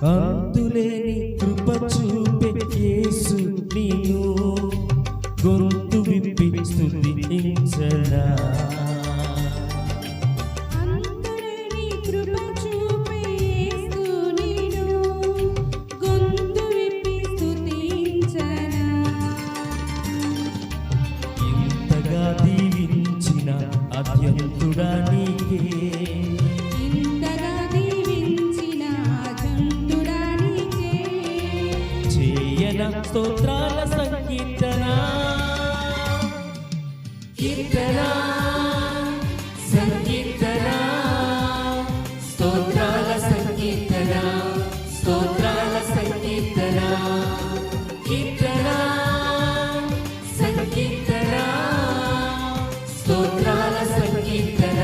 అంతులేని కృప చూపే యేసు నీను గొంతు విప్పి స్తుతించనా. అంతులేని కృప చూపే యేసు నీను గొంతు విప్పి స్తుతించనా. ఇంతగా దీవించిన అత్యంతుడా నీకే, ఇంతగా దీవించిన అజంతుడా నీకే, చేయన స్తోత్రాల సంకీర్తన, కీర్తన సంకీర్తన, స్తోత్రాల సంకీర్తన, స్తోత్రాల సంకీర్తన, కీర్తన సంకీర్తన, స్తోత్రాల సంకీర్తన,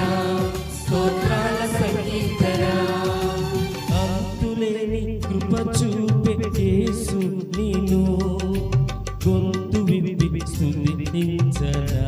స్తోత్రాల సంకీర్తన. అంతులేని కృప చూపే యేసు నీను గొంతు విప్పి స్తుతించనా.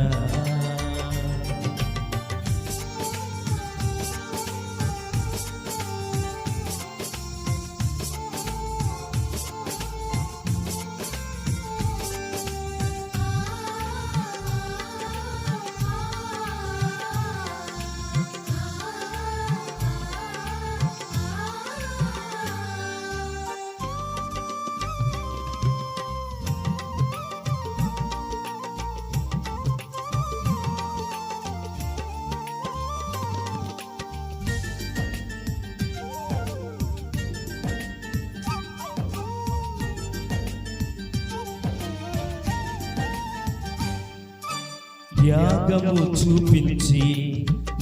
త్యాగము చూపించి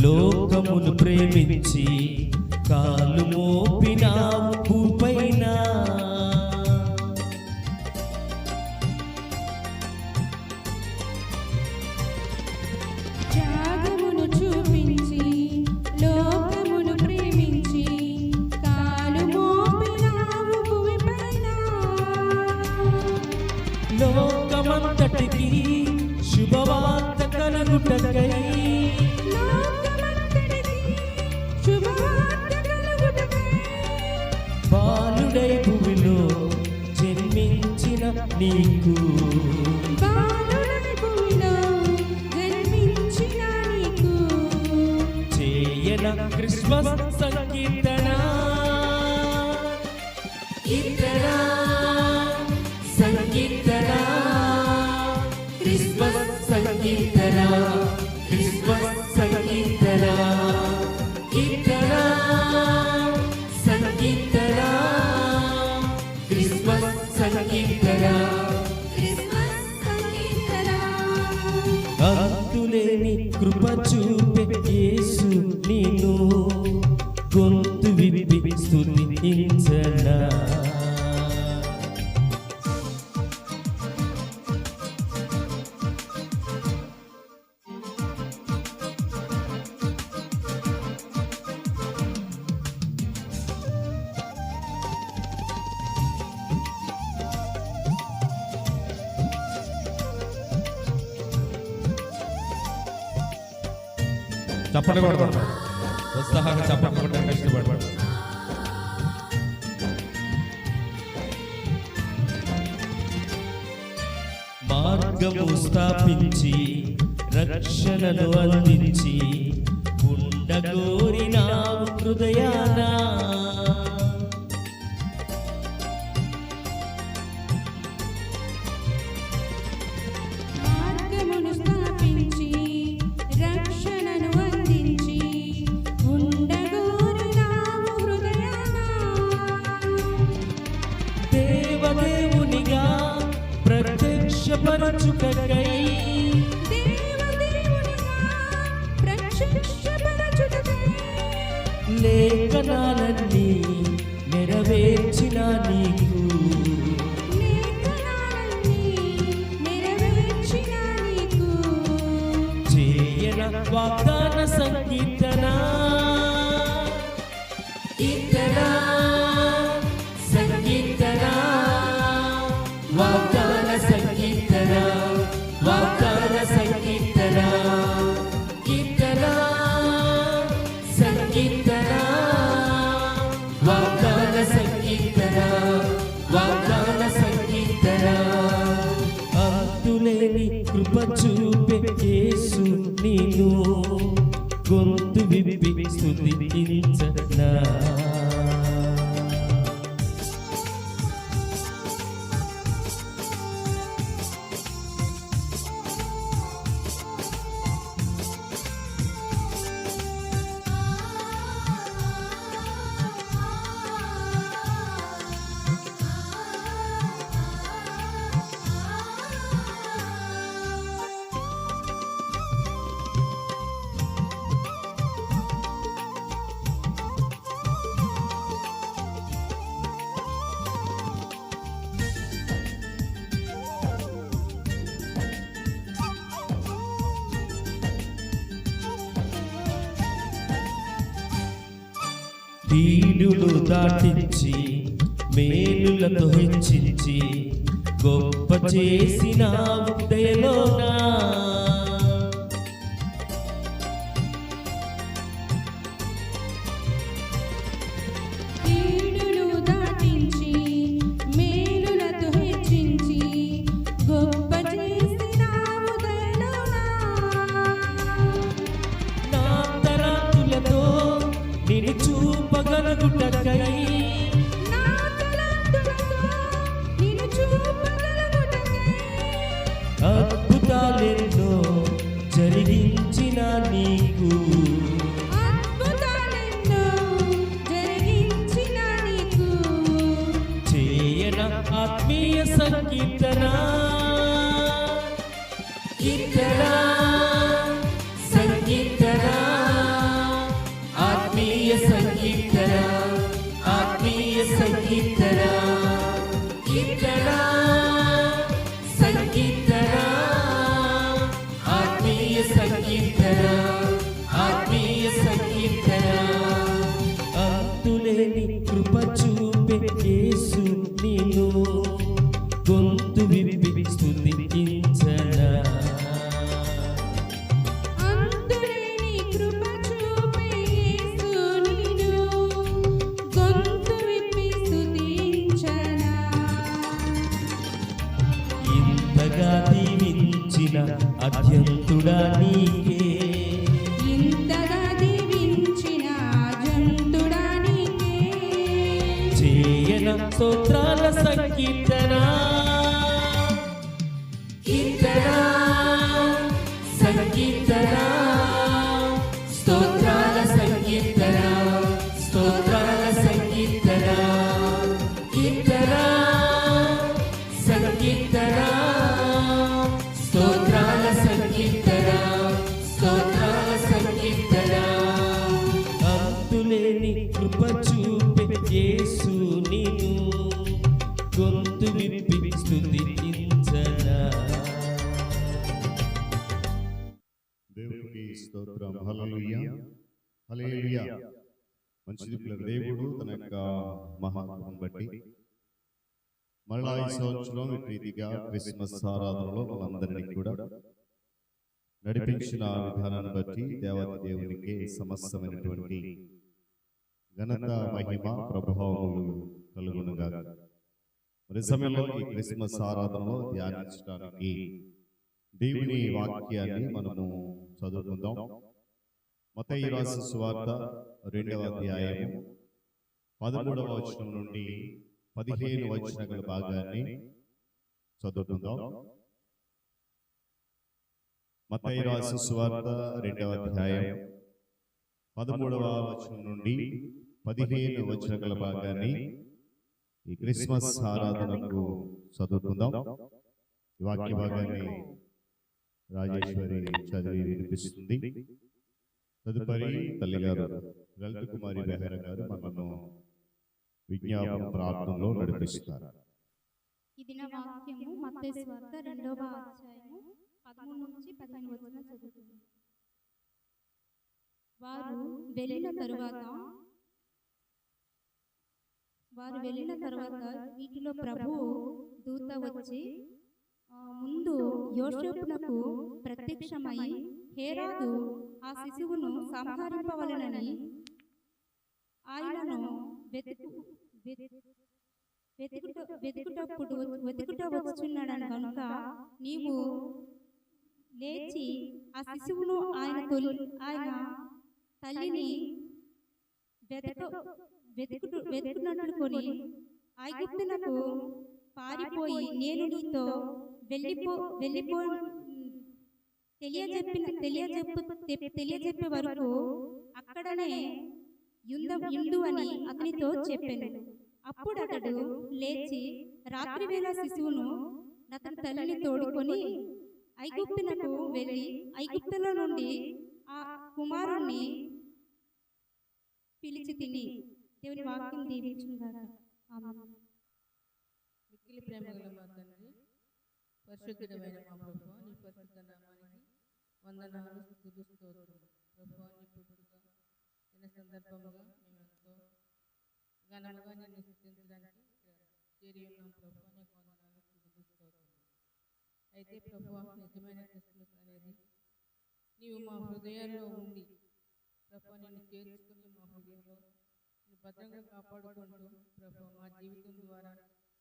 లోకమును ప్రేమించి కాలు మోపినావు భూపైన. త్యాగమును చూపించి లోకమును ప్రేమించి కాలు మోపినావు భూమిపైన. లోకమంతటికి శుభవార్త కలుగుటకై, లోకమంతటికి శుభవార్త కలుగుటకై, బాలుడై భూమిలో జన్మించిన నీకు, బాలుడై భూమిలో జన్మించిన నీకు, చేయన క్రిస్మస్ సంకీర్తన, కీర్తన సంకీర్తన, క్రిస్మస్ సంకీర్తన, క్రిస్మస్ సంకీర్తన, కీర్తన సంకీర్తన, క్రిస్మస్ సంకీర్తన. క్రిస్మస్ సంకీర్తన. అంతులేని కృప చూపే యేసు నీను గొంతు విప్పి స్తుతించనా. చప్పట్లు కొడతాడు, ఉత్సాహంగా చప్పట్లు కొట్టడానికి ఇష్టపడతాడు. మార్గము స్థాపించి రక్షణను అందించి ఉండగోరినావు హృదయాన. మార్గమును స్థాపించి రక్షణను అందించి ఉండగోరినావు హృదయాన. దేవదేవునిగా ప్రత్యక్షపరచుటకై, దేవదేవునిగా ప్రత్యక్షపరచుటకై, లేఖనాలన్నీ నెరవేర్చిన నీకు, లేఖనాలన్నీ నెరవేర్చిన నీకు, చేయన వాగ్దాన సంకీర్తన, కీర్తన సంకీర్తన, వాగ్దాన సంకీర్తన, వాగ్దాన సంకీర్తన, కీర్తన సంకీర్తన, వాగ్దాన సంకీర్తన. యేసు నిన్ను గొంతు విప్పి స్తుతించనా. కీడును దాటించి మేలులతో హెచ్చించి గొప్ప చేసిన దయలోనా. కీడును దాటించి మేలులతో హెచ్చించి గొప్ప చేసినావు దయలోనా. నా తరాతులతో నిన్ను చూపగలుగుటకై నా తలంతులతో నిన్ను చూపగలుగుటకై అద్భుతాలెన్నో జరిగించిన నీకు అద్భుతాలెన్నో జరిగించిన నీకు చేయన ఆత్మీయ సంకీర్తన. కీర్తన సంకీర్తన ఆత్మీయ సంకీర్తన ఆత్మీయ సంకీర్తన. కీర్తన సంకీర్తన ఆత్మీయ సంకీర్తన ఆత్మీయ సంకీర్తన. అంతులేని కృప చూపే యేసు నిన్ను గొంతు విప్పి స్తుతించనా. అంతులేని కృప చూపే యేసు నిన్ను గొంతు విప్పి స్తుతించనా. ఇంతగా దీవించిన అత్యంతుడా నీకే ఇంతగా దీవించిన జంతుడా నీకే చేయన స్తోత్రాల సంకీర్తన. కీర్తన సంకీర్తన స్తోత్రాల సంకీర్తన స్తోత్రాల సంకీర్తన. కీర్తన సంకీర్తన స్తోత్రాల సంకీర్తన స్తోత్రాల సంకీర్తన. అంతులేని కృప చూపే యేసు నిన్ను గొంతు విప్పి స్తుతించనా. దేవునికి స్తోత్రం. హల్లెలూయా హల్లెలూయా. మంచిది పిల్లలు, దేవుడు తన యొక్క మహాత్మను బట్టి మరలా ఈ సంవత్సరం ఈ రీతిగా క్రిస్మస్ ఆరాధనలో మనందరినీ కూడా నడిపించిన విధానాన్ని బట్టి దేవత దేవునికి సమస్తమైనటువంటి ఘనత మహిమ ప్రభావములు కలుగునుగా. మరి సమయంలో ఈ క్రిస్మస్ ఆరాధనలో ధ్యానించడానికి దేవుని వాక్యాన్ని మనము చదువుకుందాం. మత్తయి రాసిన సువార్త 2వ అధ్యాయము 13వ వచనం నుండి 15 వచనముల భాగాన్ని చదువుకుందాం. మత్తయి రాసిన సువార్త 2వ అధ్యాయం 13వ వచనం నుండి 15 వచనముల భాగాన్ని ఈ క్రిస్మస్ ఆరాధనకు చదువుకుందాం. ఈ వాక్య భాగాన్ని రాజేశ్వరి చదివి వినిపిస్తుంది. తదుపరి తల్లిగారు లలిత కుమారి బెహరా గారు మనను విజ్ఞాపన ప్రార్థనలో నడిపిస్తారు. ఈ దిన వాక్యము మత్తయి సువార్త 2వ అధ్యాయము 13 నుంచి 15 వచనం చదువుతుంది. వారు వెళ్ళిన తరువాత వీటిలో ప్రభువు దూత వచ్చి ముందు యోసేపునకు ప్రత్యక్షమై హేరోదు ఆ శిశువును సంహరింపవలెనని ఆయనను వెతుకుట వచ్చుచున్నాడని కనుక నీవు లేచి ఆ శిశువును ఆయన తల్లిని వెతుకునట్లు కొని ఐగుప్తునకు పారిపోయి నేను నీతో వెళ్ళిపో తెలియజెప్పే వరకు అక్కడనే యుందు అని అతనితో చెప్పాను. అప్పుడు అతడు లేచి రాత్రివేళ శిశువును అతని తల్లిని తోడుకొని ఐగుప్తునకు వెళ్ళి ఐగుప్తులో నుండి ఆ కుమారుణ్ణి పిలిచి తిని. దేవుని వాక్యం దీవించుగాక. ఆమేన్. మిక్కిలి ప్రేమగల మా తండ్రి, పరిశుద్ధుడైన మా ప్రభువా, నీ పరిశుద్ధ నామానికి వందనాలు, స్తుతులు, స్తోత్రములు. ప్రభువా, నీ పుట్టుక దిన సందర్భముగా మేమెంతో ఘనముగా నిన్ను స్తుతించడానికి చేరి ఉన్నాం. ప్రభువా, నీకు వందనాలు, స్తుతులు, స్తోత్రములు. అయితే ప్రభువా, నిజమైన క్రిస్మస్ అనేది నీవు మా హృదయాల్లో ఉండి ప్రభువా నిన్ను చేర్చుకుని మా హృదయంలో నిన్ను భద్రంగా కాపాడుకుంటూ ప్రభువా మా జీవితం ద్వారా,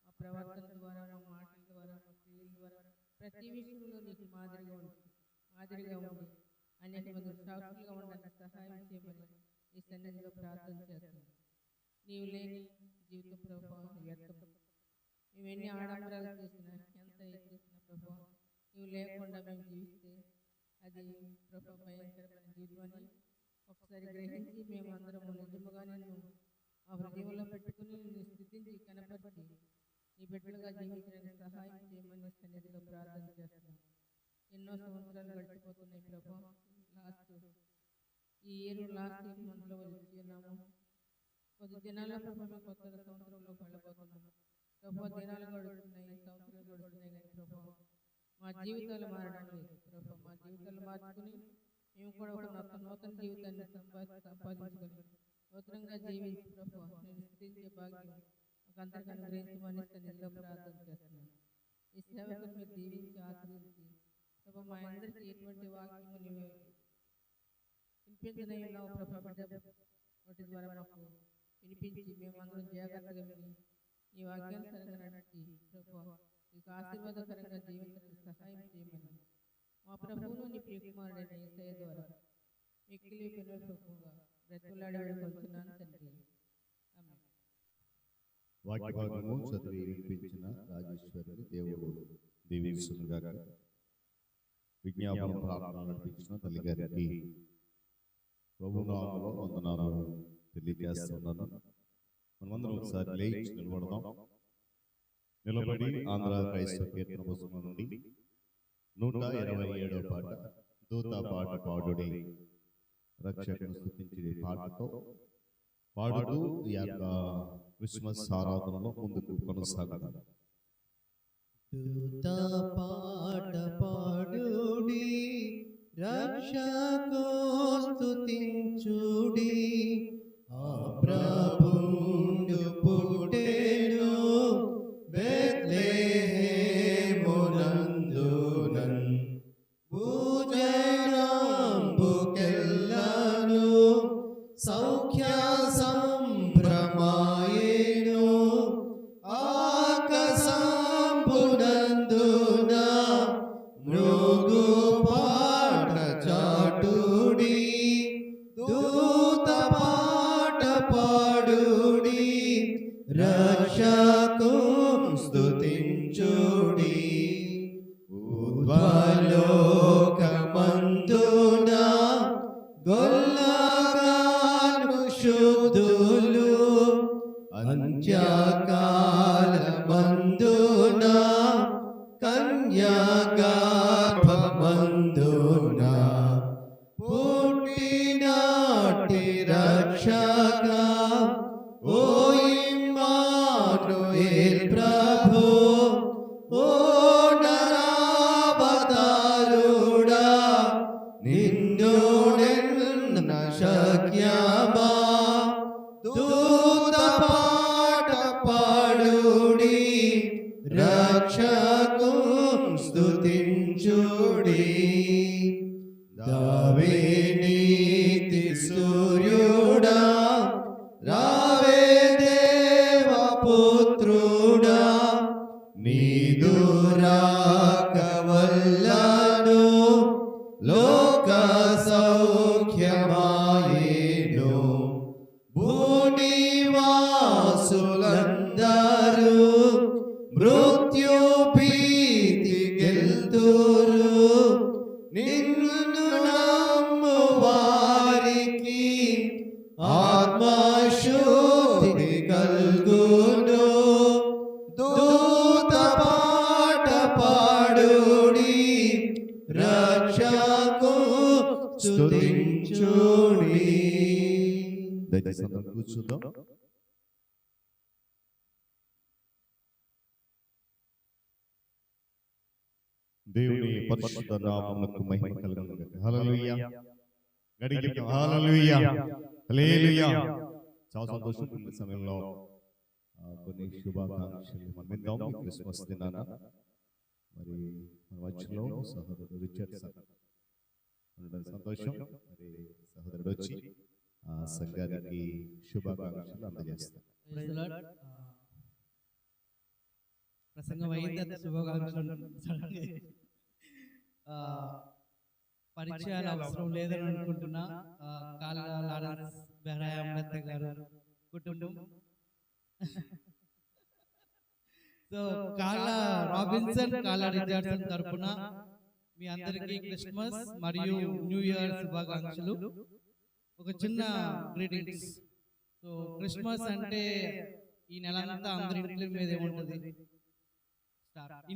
మా ప్రవర్తన ద్వారా, మా మాటల ద్వారా, మా క్రియల ద్వారా ప్రతి విషయంలో నీకు మాదిరిగా ఉండి అనేక మంది సాక్షులుగా ఉండడానికి సహాయం చేయమని ఈ సన్నిధిలో ప్రార్థన చేస్తున్నాను. నీవు లేని జీవితం ప్రభువా వ్యర్థం. మేము ఎన్ని ఆడంబరాలు చేసినా, ఎంత చేసినా ప్రభువా నీవు లేకుండా మేము జీవిస్తే అది ప్రభువా భయంకరమైన జీవితాన్ని ఒకసారి గ్రహించి మేమందరం నిజముగా నిన్ను మా హృదయంలో పెట్టుకుని నిన్ను స్థుతించి కనపరిచి నీ బిడ్డలుగా జీవించడానికి సహాయం చేయమని సన్నిధిలో ప్రార్థన చేస్తున్నాం. ఎన్నో సంవత్సరాలు గడిచిపోతున్నాయి ప్రభువా. ఈ ఇయర్ లాస్ట్ మంత్లో వచ్చి ఉన్నాము. కొద్ది దినాల్లో ప్రభువా కొత్త సంవత్సరంలో వెళ్ళబోతున్నాము. ప్రభువా దినాలు గడుస్తున్నాయి, సంవత్సరాలు గడుస్తున్నాయి, కానీ ప్రభువా మా జీవితాలు మారడం లేదు. ప్రభువా మా జీవితాలు మార్చుకుని మేము కూడా ఒక నూతన జీవితాన్ని సంపాదించుకొని నూతనంగా జీవించి ప్రభువా నేను స్థితించే భాగ్యం ఒక అందరికీ అనుగ్రహించమని సన్నిధిలో ప్రార్థన చేస్తున్నాను. ఈ సేవకులు మీరు దీవించి ఆశ్రయించి ప్రభువా మా అందరికీ ఎటువంటి వాక్యము నీవు వినిపించనై ఉన్నావు ప్రభువా, వాటి ద్వారా మాకు వినిపించి మేమందరం జాగ్రత్తగా విని ఈ వాక్యానుసారంగా నడిచి ప్రభువా నీకు ఆశీర్వాదకరంగా జీవించడానికి సహాయం చేయమని మా ప్రభువును నీ ప్రియకుమారుడైన యేసయ్య ద్వారా మిక్కిలి ప్రభువుగా బ్రతుకులాడి వేడుకొంటున్నాను తండ్రి. ఆమేన్. వాక్యభాగము చదివి వినిపించిన రాజేశ్వరిని దేవుడు దీవించుగాక. విజ్ఞాపన ప్రార్థన నడిపించిన తల్లి గారికి ప్రభునామములో వందనాలు తెలియజేస్తున్నాను. మనమందరం ఒకసారి లేచి నిలబడదాం. నిలబడి ఆంధ్ర క్రైస్తవ కీర్తన పుస్తకం నుండి 127వ పాట దూత పాట పాడుడి రక్షకుని స్తుతించే పాటతో పాడుతూ ఈ యొక్క క్రిస్మస్ ఆరాధనలో ముందుకు కొనసాగుతాం. దూత పాట పాడుడి రక్షకు స్తుతించుడి, ఆ ప్రభుండు పుట్టెను బెత్లెహేమునందునన్ భూజనంబుకెల్లను సౌఖ్య సంభ్రమాయేను, ఆకాశంబునందున మృగు పాట చాటుడి, దూత పాట పాడుడి రక్షకు స్తుతించుడి. ఊర్ధ్వలోకమందున గొల్లగాను శుద్ధులు, అంత్యకాలమందున కన్యాగర్భమందున పుట్టినాటి రక్షక ఓ ఇమ్మానుయేల్ ప్రభు, ఓ నరావతారుడా నిన్ను నిన్న శక్యమా, దూత పాట పాడుడి రక్షకు స్తుతించుడి. దావే నీతి సూర్యుడా, రావే దేవ పుత్రుడా, దయచేసి అందరం కూర్చుందాం. దేవుని పరిశుద్ధ నామమునకు మహిమ కలుగును గాక. హల్లెలూయా. గట్టిగా చెప్తాం, హల్లెలూయా, హల్లెలూయా. చాలా సంతోషం. ఈ సమయంలో కొన్ని శుభాకాంక్షలు మనం విందాం. ఈ క్రిస్మస్ దినాన మరి మన మధ్యలో సహోదరుడు రిచర్డ్ సార్ ఉండడం సంతోషం. మరి సహోదరుడు వచ్చి ఆ సంఘానికి శుభాకాంక్షలు అందజేస్తారు. Praise the Lord. ప్రసంగం అయిన తర్వాత శుభాకాంక్షలు. పరిచయాలు అవసరం లేదని అనుకుంటున్నా. కాళ్ళ లారెన్స్ బెహరాయ అమృత గారు కుటుంబం, సో కాళ్ళ రాబిన్సన్, కాళ్ళ రిచర్డ్సన్ తరపున మీ అందరికీ క్రిస్మస్ మరియు న్యూ ఇయర్ శుభాకాంక్షలు. ఒక చిన్న గ్రీటింగ్స్. సో క్రిస్మస్ అంటే ఈ నెలంతా అందరి ఇంట్లో మీద ఏముంటుంది?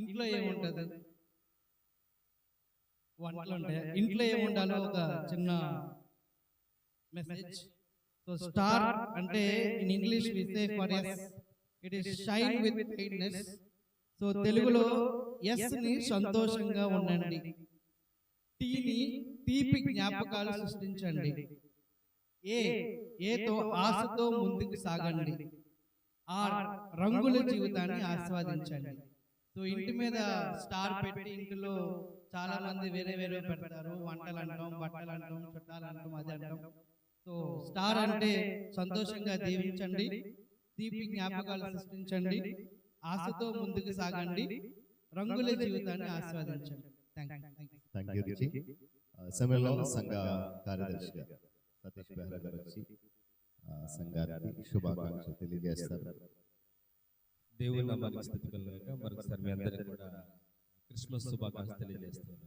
ఇంట్లో ఏముంటుంది? వంటలు ఉంటాయి. ఇంట్లో ఏముండాలో ఒక చిన్న మెసేజ్. సో స్టార్ అంటే in English we say for S it is shine with kindness. So తెలుగులో ఎస్ ని సంతోషంగా ఉండండి, టీని తీపి జ్ఞాపకాలు సృష్టించండి, ఏతో ఆశతో ముందుకు సాగండి, ఆ రంగుల జీవితాన్ని ఆస్వాదించండి. సో ఇంటి మీద స్టార్ పెట్టి ఇంటిలో చాలా మంది వేరే వేరే పెడతారు. వంటలు అంటాం, బట్టలు అంటాం, చుట్టాలు అంటాం, అది అంటాం. సో స్టార్ అంటే సంతోషంగా దీవించండి, తీపి జ్ఞాపకాలు సృష్టించండి, ఆశతో ముందుకు సాగండి, రంగుల జీవితాన్ని ఆస్వాదించండి. థ్యాంక్ యూ రిచి. సమయంలో సంఘ కార్యదర్శిగా సతీష్ బెహ్రా గారు వచ్చి సంఘానికి శుభాకాంక్షలు తెలియజేస్తారు. దేవుని నామానికి స్తుతి కలుగుగాక. మరొకసారి మీ అందరికీ కూడా క్రిస్మస్ శుభాకాంక్షలు తెలియజేస్తున్నాను.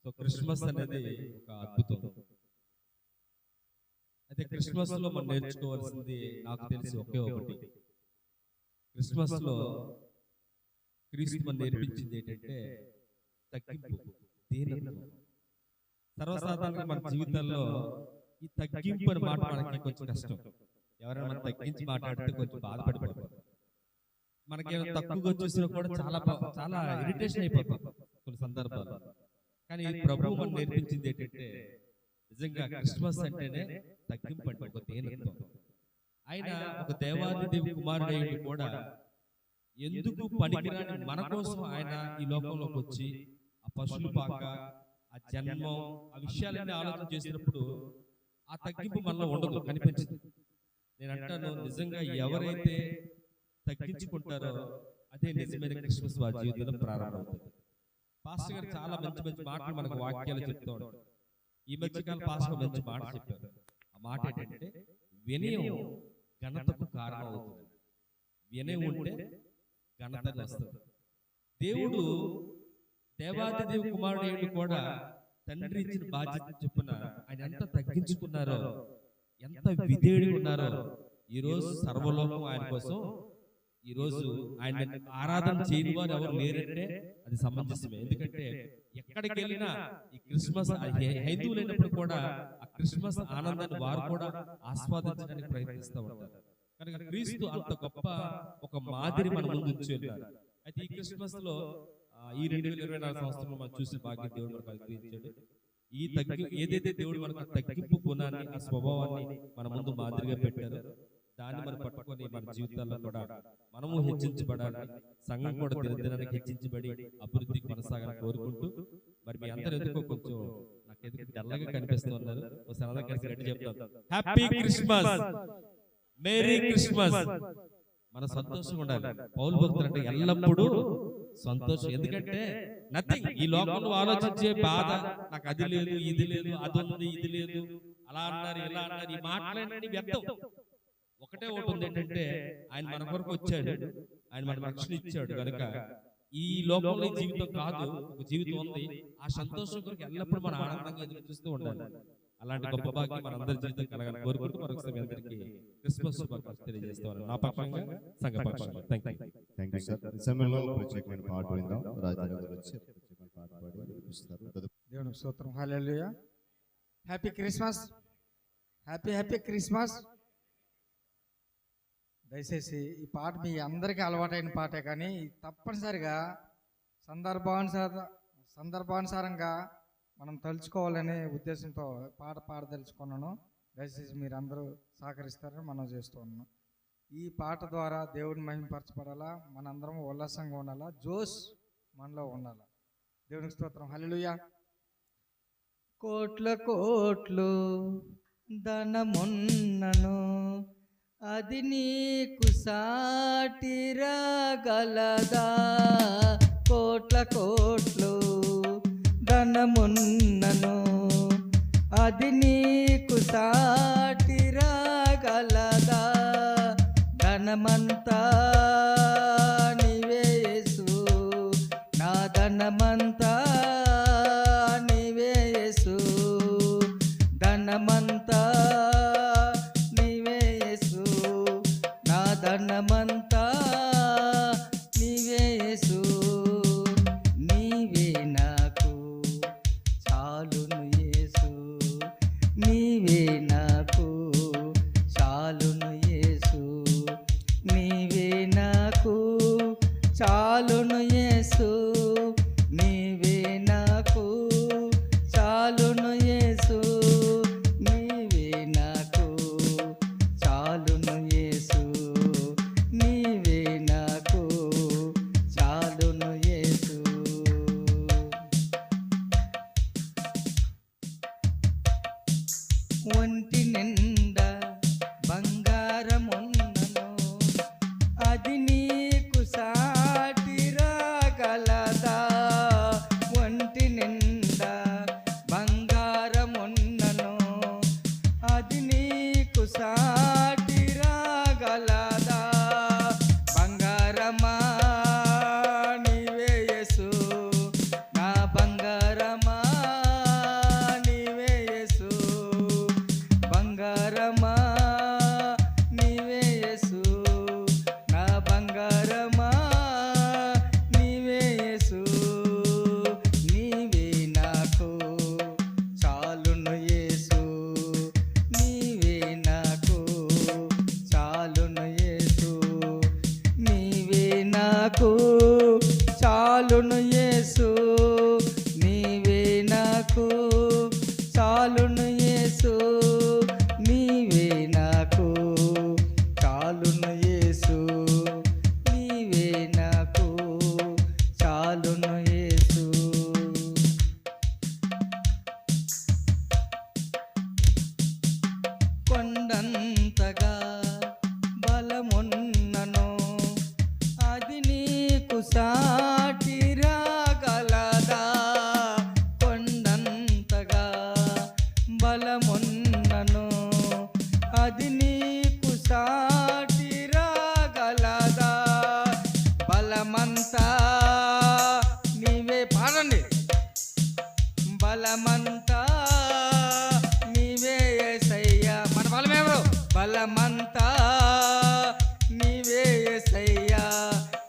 సో క్రిస్మస్ అనేది ఒక అద్భుతం. అయితే క్రిస్మస్ లో మనం నేర్చుకోవాల్సింది నాకు తెలిసి ఒకే ఒకటి. క్రిస్మస్ లో క్రీస్తు మనం నేర్పించింది ఏంటంటే తగ్గింపు, దీనత్వం. సర్వసాధారణంగా మన జీవితాల్లో ఈ తగ్గింపు అనే మాట మనకి కొంచెం కష్టం. ఎవరైనా మనం తగ్గించి మాట్లాడితే కొంచెం బాధపడిపోతాం. మనకేమైనా తక్కువగా చూసినా కూడా చాలా ఇరిటేషన్ అయిపోతాం కొన్ని సందర్భాల్లో. కానీ ప్రభువు మనం నేర్పించింది ఏంటంటే నిజంగా క్రిస్మస్ అంటేనే తగ్గింపు, అంటే ఒక దీనత్వం. ఆయన ఒక దేవాదిదేవి కుమారుడైన కూడా ఎందుకు పనికిరాని మన కోసం ఆయన ఈ లోకంలోకి వచ్చి ఆ పశువులు పాక, ఆ జన్మం, ఆ విషయాలన్నీ ఆలోచన చేసినప్పుడు ఆ తగ్గింపు మనలో ఉండదు, కనిపించదు. నేను అంటాను, నిజంగా ఎవరైతే తగ్గించుకుంటారో అదే నిజమైన క్రిస్మస్ వారి జీవితంలో ప్రారంభమవుతుంది. పాస్టర్ గారు చాలా మంచి మంచి మాటలు మనకు వాక్యాలు చెప్తూ ఉంటారు. ఈ మధ్యకాలం పాస్టర్ మంచి మాట చెప్పారు. ఆ మాట ఏంటంటే వినయం ఘనతకు కారణం అవుతుంది. వినయం ఉంటే ఘనత వస్తుంది. దేవుడు దేవాదిదేవి కుమారుడు కూడా తండ్రి ఇచ్చిన బాధ్యత చొప్పున ఆయన ఎంత తగ్గించుకున్నారో, ఎంత విధేయుడిగా ఉన్నారో, ఈ రోజు సర్వలోకం ఆయన కోసం ఈ రోజు ఆయన ఆరాధన చేయని వారు ఎవరు లేరంటే అది సమంజసమే. ఎందుకంటే ఎక్కడికి వెళ్ళినా ఈ క్రిస్మస్ హైందువులైనప్పుడు కూడా ఆ క్రిస్మస్ ఆనందాన్ని వారు కూడా ఆస్వాదించడానికి ప్రయత్నిస్తూ ఉంటారు. కనుక క్రీస్తు అంత గొప్ప ఒక మాదిరి మన ముందు ఉంచి వెళ్ళారు. అయితే ఈ క్రిస్మస్ లో ఈ 2024 సంవత్సరంలో మనం చూసి భాగ్యం దేవుడు మనకు అనుగ్రహించాడు. ఈ ఏదైతే దేవుడు మనకు తగ్గింపు గుణాన్ని, ఆ స్వభావాన్ని మన ముందు మాదిరిగా పెట్టారో దాన్ని మనం పట్టుకొని మన జీవితాల్లో కూడా మనము హెచ్చించబడాలి, సంఘం కూడా దినదినానికి హెచ్చించబడి అభివృద్ధికి కొనసాగాలని కోరుకుంటూ, మరి మీ అందరూ ఎందుకో కొంచెం నాకు ఎందుకు తెల్లగా కనిపిస్తున్నారు. ఒకసారి అందరం కలిసి గట్టి చెప్తాం, హ్యాపీ క్రిస్మస్, మేరీ క్రిస్మస్. మన సంతోషంగా ఉండాలి. పౌలు భక్తులు అంటే ఎల్లప్పుడూ సంతోషం. ఎందుకంటే నథింగ్, ఈ లోకంలో ఆలోచించే బాధ, నాకు అది లేదు, ఇది లేదు, అది ఉంది, ఇది లేదు, అలా అన్నారు, ఇలా అన్నారు, ఈ మాటలన్నీ వ్యర్థం. ఒకటే ఒకటి ఉంది, ఏంటంటే ఆయన మన కొరకు వచ్చాడు, ఆయన మన రక్షణ ఇచ్చాడు. కనుక ఈ లోకంలో జీవితం కాదు, ఒక జీవితం ఉంది. ఆ సంతోషం కొరకు ఎల్లప్పుడూ మన ఆనందంగా ఎదురు చూస్తూ ఉండాలి. అలాంటి గొప్ప భాగ్యం మన అందరి జీవితం కలగాలని కోరుకుంటూ మరొకసారి మీ అందరికీ క్రిస్మస్ శుభాకాంక్షలు తెలియజేస్తాను. నా పక్షంగా, సంఘ పక్షంగా. Thank you sir. ఈ సమయంలో ప్రత్యేకమైన పాట విందాం. రాజారావు గారు వచ్చి ప్రత్యేకమైన పాట పాడి వినిపిస్తారు. దేవునికి స్తోత్రం. Hallelujah. Happy Christmas, happy Christmas. దయచేసి ఈ పాట మీ అందరికీ అలవాటైన పాటే, కానీ తప్పనిసరిగా సందర్భానుసారంగా మనం తలుచుకోవాలనే ఉద్దేశంతో పాట పాడదలుచుకున్నాను. దయచేసి మీరు అందరూ సహకరిస్తారని మనం చేస్తూ ఉన్నాం. ఈ పాట ద్వారా దేవుడిని మహిమపరచబడాలా, మనందరం ఉల్లాసంగా ఉండాలా, జోష్ మనలో ఉండాలా. దేవునికి స్తోత్రం. హల్లెలూయా. కోట్ల కోట్లు ధనమున్నను అది నీకు సాటిరాగలదా. కోట్ల కోట్లు ధనమున్నను అది నీకు సాటిరాగలదా. ధనమంతా నీవే యేసు, నా ధనమంతా నీవే యేసు, ధనమంతా నీవే యేసు, నా ధనమంతా నీవే యేసు. నీవే నాకు చాలును యేసు, నీవే నాకు చాలును యేసు, నీవే నాకు చాలును యేసు, నీవే నాకు చాలును యేసు, నీవే నాకు చాలును యేసు, నీవే నాకు చాలును యేసు. ఒంటి నిండా బంగారమున్నను అది నీకు సాటిరాగలదా. ఒంటి నిండా బంగారమున్నను అది నీకు సాటిరాగలదా. బంగారమా నీవే యేసు, నా బంగారమా నీవే యేసు, బంగారమా నీవే యేసు, నా బంగారమా నీవే యేసు. నీవే నాకు చాలును యేసు, నీవే నాకు చాలును యేసు, నీవే నాకు చాలును యేసు, నీవే నాకు చాలును యేసు, నీవే నాకు చాలును యేసు, నీవే నాకు చాలును యేసు. కొండంతగా బలమున్నను అది నీకు సాటిరాగలదా. కొండంతగా బలమున్నను అది నీకు సాటిరాగలదా. బలమంతా నీవే, పాడండి. బలమంతా నీవే యేసయ్యా, మన బలం ఎవరు? బలమంతా నీవే యేసయ్యా,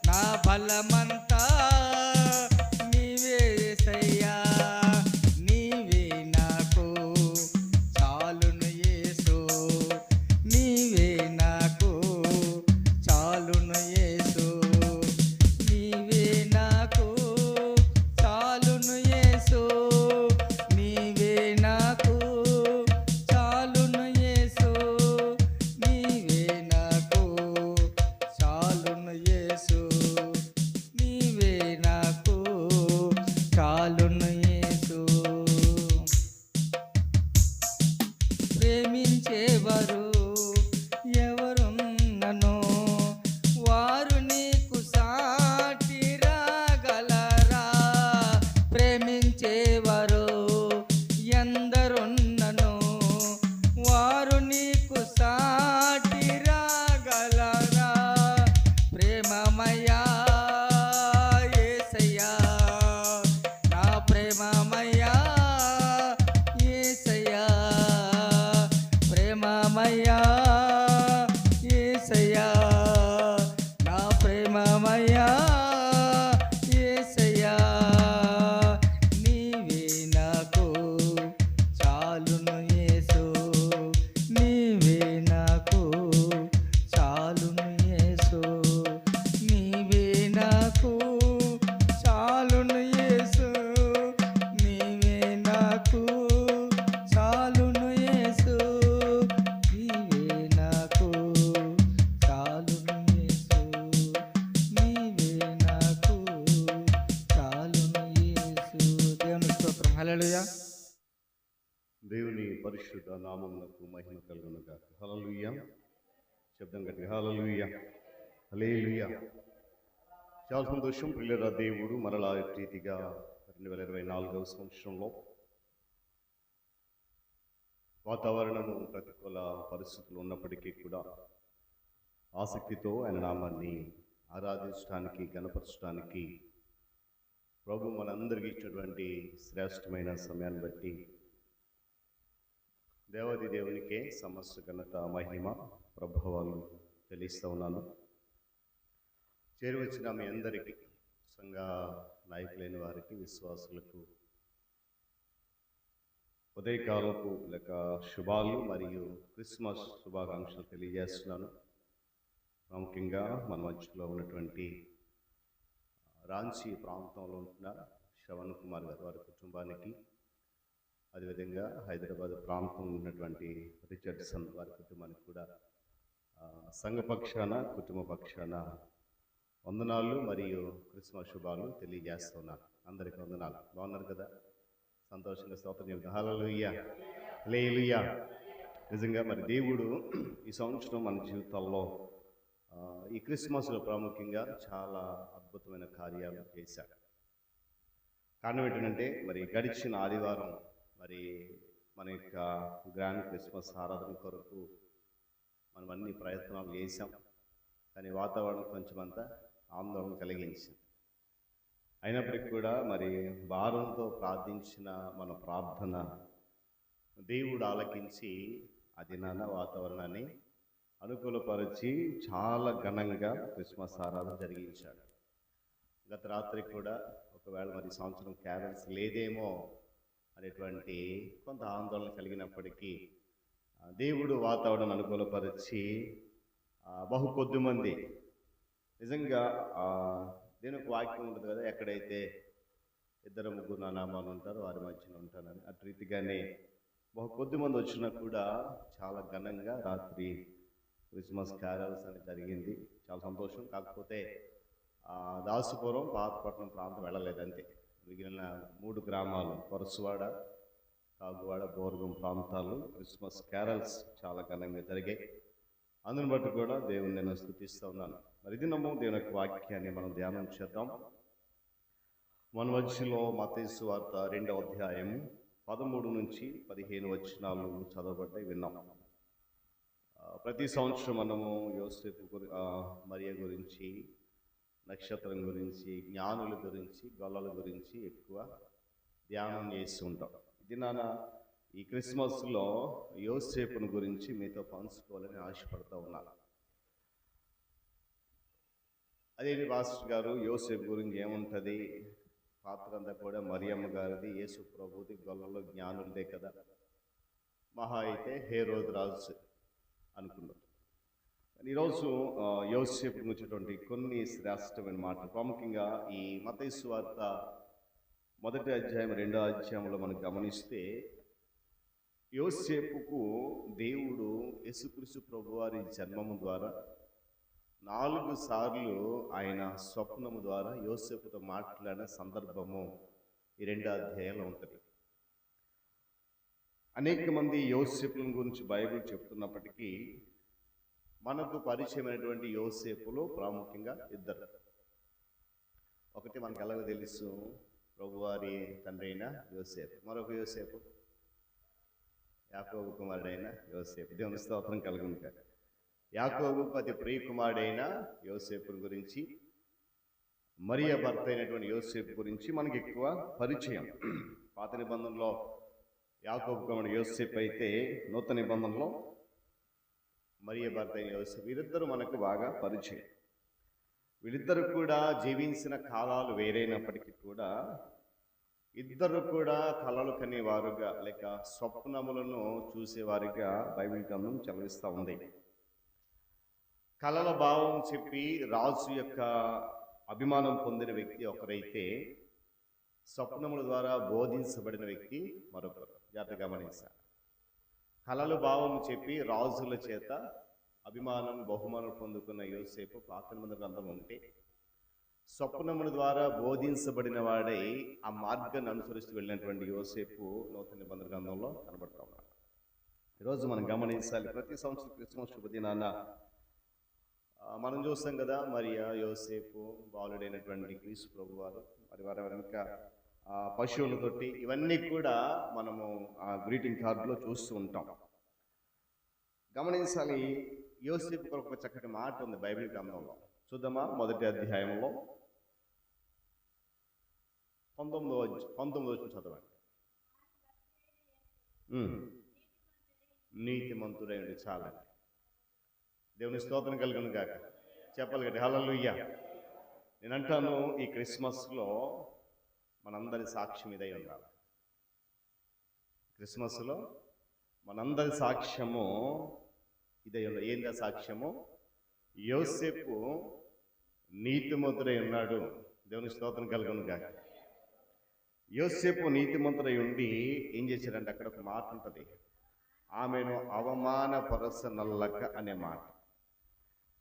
నా బలమంతా హల్లెలూయా. దేవుని పరిశుద్ధ నామమునకు మహిమ కలుగును గాక. హల్లెలూయా. శబ్దం గట్టిగా హల్లెలూయా. హల్లెలూయా. చాలా సంతోషం ప్రియులారా, దేవుడు మరలా రీతిగా 2024వ సంవత్సరంలో వాతావరణము ప్రతికూల పరిస్థితులు ఉన్నప్పటికీ కూడా ఆసక్తితో ఆయన నామాన్ని ఆరాధించడానికి, గణపరచడానికి ప్రభు మనందరికీ ఇచ్చినటువంటి శ్రేష్టమైన సమయాన్ని బట్టి దేవాది దేవునికే సమస్త ఘనత, మహిమ, ప్రభావాలు చెల్లిస్తూ ఉన్నాను. చేరువచ్చిన మీ అందరికీ, సంఘ నాయకులైన వారికి, విశ్వాసులకు ఉదయకాలపు లేక శుభాలు మరియు క్రిస్మస్ శుభాకాంక్షలు తెలియజేస్తున్నాను. ప్రాముఖ్యంగా మన మధ్యలో ఉన్నటువంటి రాంచీ ప్రాంతంలో ఉంటున్న శ్రవణ్ కుమార్ గారు, వారి కుటుంబానికి, అదేవిధంగా హైదరాబాద్ ప్రాంతంలో ఉన్నటువంటి రిచర్డ్సన్ వారి కుటుంబానికి కూడా సంఘ పక్షాన, కుటుంబ పక్షాన వందనాలు మరియు క్రిస్మస్ శుభాలు తెలియజేస్తున్నాను. అందరికీ వందనాలు. బాగున్నారు కదా? సంతోషంగా స్తోత్రం చెబుతాం. హల్లెలూయా. హల్లెలూయా. నిజంగా మరి దేవుడు ఈ సంవత్సరం మన జీవితాల్లో ఈ క్రిస్మస్లో ప్రాముఖ్యంగా చాలా అద్భుతమైన కార్యాలు చేశాడు. కారణం ఏంటంటే మరి గడిచిన ఆదివారం మరి మన యొక్క గ్రాండ్ క్రిస్మస్ ఆరాధన కొరకు మనం అన్ని ప్రయత్నాలు చేశాం. కానీ వాతావరణం కొంచెం అంతా ఆందోళన కలిగించింది. అయినప్పటికీ కూడా మరి భారంతో ప్రార్థించిన మన ప్రార్థన దేవుడు ఆలకించి ఆ దినాన వాతావరణాన్ని అనుకూలపరిచి చాలా ఘనంగా క్రిస్మస్ ఆరాధన జరిగించాడు. గత రాత్రి కూడా ఒకవేళ మరి సంవత్సరం క్యారల్స్ లేదేమో అనేటువంటి కొంత ఆందోళన కలిగినప్పటికీ దేవుడు వాతావరణం అనుకూలపరిచి బహు కొద్దిమంది, నిజంగా దేనికి వాక్యం ఉంటుంది కదా, ఎక్కడైతే 2-3 నా నామాలు ఉంటారో వారి మధ్యన ఉంటానని, అటు రీతిగానే బహు కొద్దిమంది వచ్చినా కూడా చాలా ఘనంగా రాత్రి క్రిస్మస్ క్యారల్స్ అని జరిగింది. చాలా సంతోషం. కాకపోతే దాసుపురం, పాతపట్నం ప్రాంతం వెళ్ళలేదంతే. మిగిలిన 3 గ్రామాలు కొరసువాడ, కాగువాడ, బోర్గం ప్రాంతాలు క్రిస్మస్ క్యారల్స్ చాలా ఘనంగా జరిగాయి. అందుని బట్టి కూడా దేవుని నేను స్తుతిస్తూ ఉన్నాను. మరి దినము దేవుని యొక్క వాక్యాన్ని మనం ధ్యానం చేద్దాం. మన మధ్యలో మత్తయి సువార్త 2వ అధ్యాయం 13 నుంచి 15 వచనాలు చదవబడ్డాయి, విన్నాం. ప్రతి సంవత్సరం మనము యోసేపు మరియ గురించి, నక్షత్రం గురించి, జ్ఞానుల గురించి, గొల్లల గురించి ఎక్కువ ధ్యానం చేస్తూ ఉంటాం. దినాన ఈ క్రిస్మస్లో యోసేపుని గురించి మీతో పంచుకోవాలని ఆశపడుతూ ఉన్నాను. అదేంటి పాస్టర్ గారు, యోసేపు గురించి ఏముంటుంది? పాత్ర అంతా కూడా మరియమ్మ గారిది, యేసు ప్రభుది, గొల్లలో జ్ఞానులదే కదా, మహా అయితే హేరోదు రాజు అనుకున్నాం. ఈరోజు యోసేపు గురించినటువంటి కొన్ని శ్రేష్టమైన మాటలు, ప్రాముఖ్యంగా ఈ మత్తయి సువార్త 1వ అధ్యాయం 2వ అధ్యాయంలో మనం గమనిస్తే యోసేపుకు దేవుడు యేసుక్రీస్తు ప్రభువారి జన్మము ద్వారా 4 సార్లు ఆయన స్వప్నము ద్వారా యోసేపుతో మాట్లాడిన సందర్భము ఈ 2వ అధ్యాయంలో ఉంటుంది. అనేక మంది యోసేపుల గురించి బైబిల్ చెప్తున్నప్పటికీ మనకు పరిచయమైనటువంటి యోసేపులు ప్రాముఖ్యంగా 2. ఒకటి మనకు ఎలాగో తెలుసు, ప్రభువారి తండ్రి అయిన యోసేపు. మరొక యోసేపు యాకోబు కుమారుడైన యోసేపు. దేవుని స్తోత్రం కలుగును గాక. యాకోబు అతి ప్రియ కుమారుడైన యోసేపు గురించి, మరియ భర్త అయినటువంటి యోసేపు గురించి మనకి ఎక్కువ పరిచయం. పాత నిబంధనలో యాకోబు కుమారుడు యోసేపు అయితే, నూతన నిబంధనలో మరియ భర్త అయిన యోసేపు. వీరిద్దరూ మనకు బాగా పరిచయం. వీరిద్దరు కూడా జీవించిన కాలాలు వేరైనప్పటికీ కూడా ఇద్దరు కూడా కలలు కనేవారుగా లేక స్వప్నములను చూసేవారిగా బైబిల్ గ్రంథం చదివిస్తూ ఉంది. కలల భావం చెప్పి రాజు యొక్క అభిమానం పొందిన వ్యక్తి ఒకరైతే, స్వప్నముల ద్వారా బోధించబడిన వ్యక్తి మరొకరు. జాగ్రత్తగా గమనించాలి. కలల భావం చెప్పి రాజుల చేత అభిమానం, బహుమానం పొందుకున్న యోసేపు పాత నిబంధన గ్రంథం ఉంటే, స్వప్నముల ద్వారా బోధించబడిన వాడై ఆ మార్గాన్ని అనుసరిస్తూ వెళ్ళినటువంటి యోసేపు నూతన నిబంధన గ్రంథంలో కనబడతా ఉన్నాడు. ఈరోజు మనం గమనించాలి, ప్రతి సంవత్సరం క్రిస్మస్ శుభదినాన మనం చూస్తాం కదా, మరియా, యోసేపు, బాలుడైనటువంటి క్రీస్తు ప్రభు వారు, మరి వారి వెనుక పశువులతోటి, ఇవన్నీ కూడా మనము ఆ గ్రీటింగ్ కార్డులో చూస్తూ ఉంటాం. గమనించాలి, యోసేపు కొరకు ఒక చక్కటి మాట ఉంది బైబిల్ గ్రంథంలో. చూద్దామా? మొదటి అధ్యాయంలో 19వ చదవండి. నీతిమంతుడైనది చాలండి. దేవుని స్తోత్రం కలుగును గాక. చెప్పాలి గట్టి హల్లెలూయా. నేను అంటాను, ఈ క్రిస్మస్లో మనందరి సాక్ష్యం ఇదై ఉండాలి. క్రిస్మస్లో మనందరి సాక్ష్యము ఇదై ఉండాలి. ఏందా సాక్ష్యము? యోసేపు నీతిమంతుడై ఉన్నాడు. దేవుని స్తోత్రం కలుగును గాక. యోసేపు నీతిమంతుడై ఉండి ఏం చేశాడంటే, అక్కడ ఒక మాట ఉంటుంది, ఆమెను అవమానపరచనల్లక అనే మాట.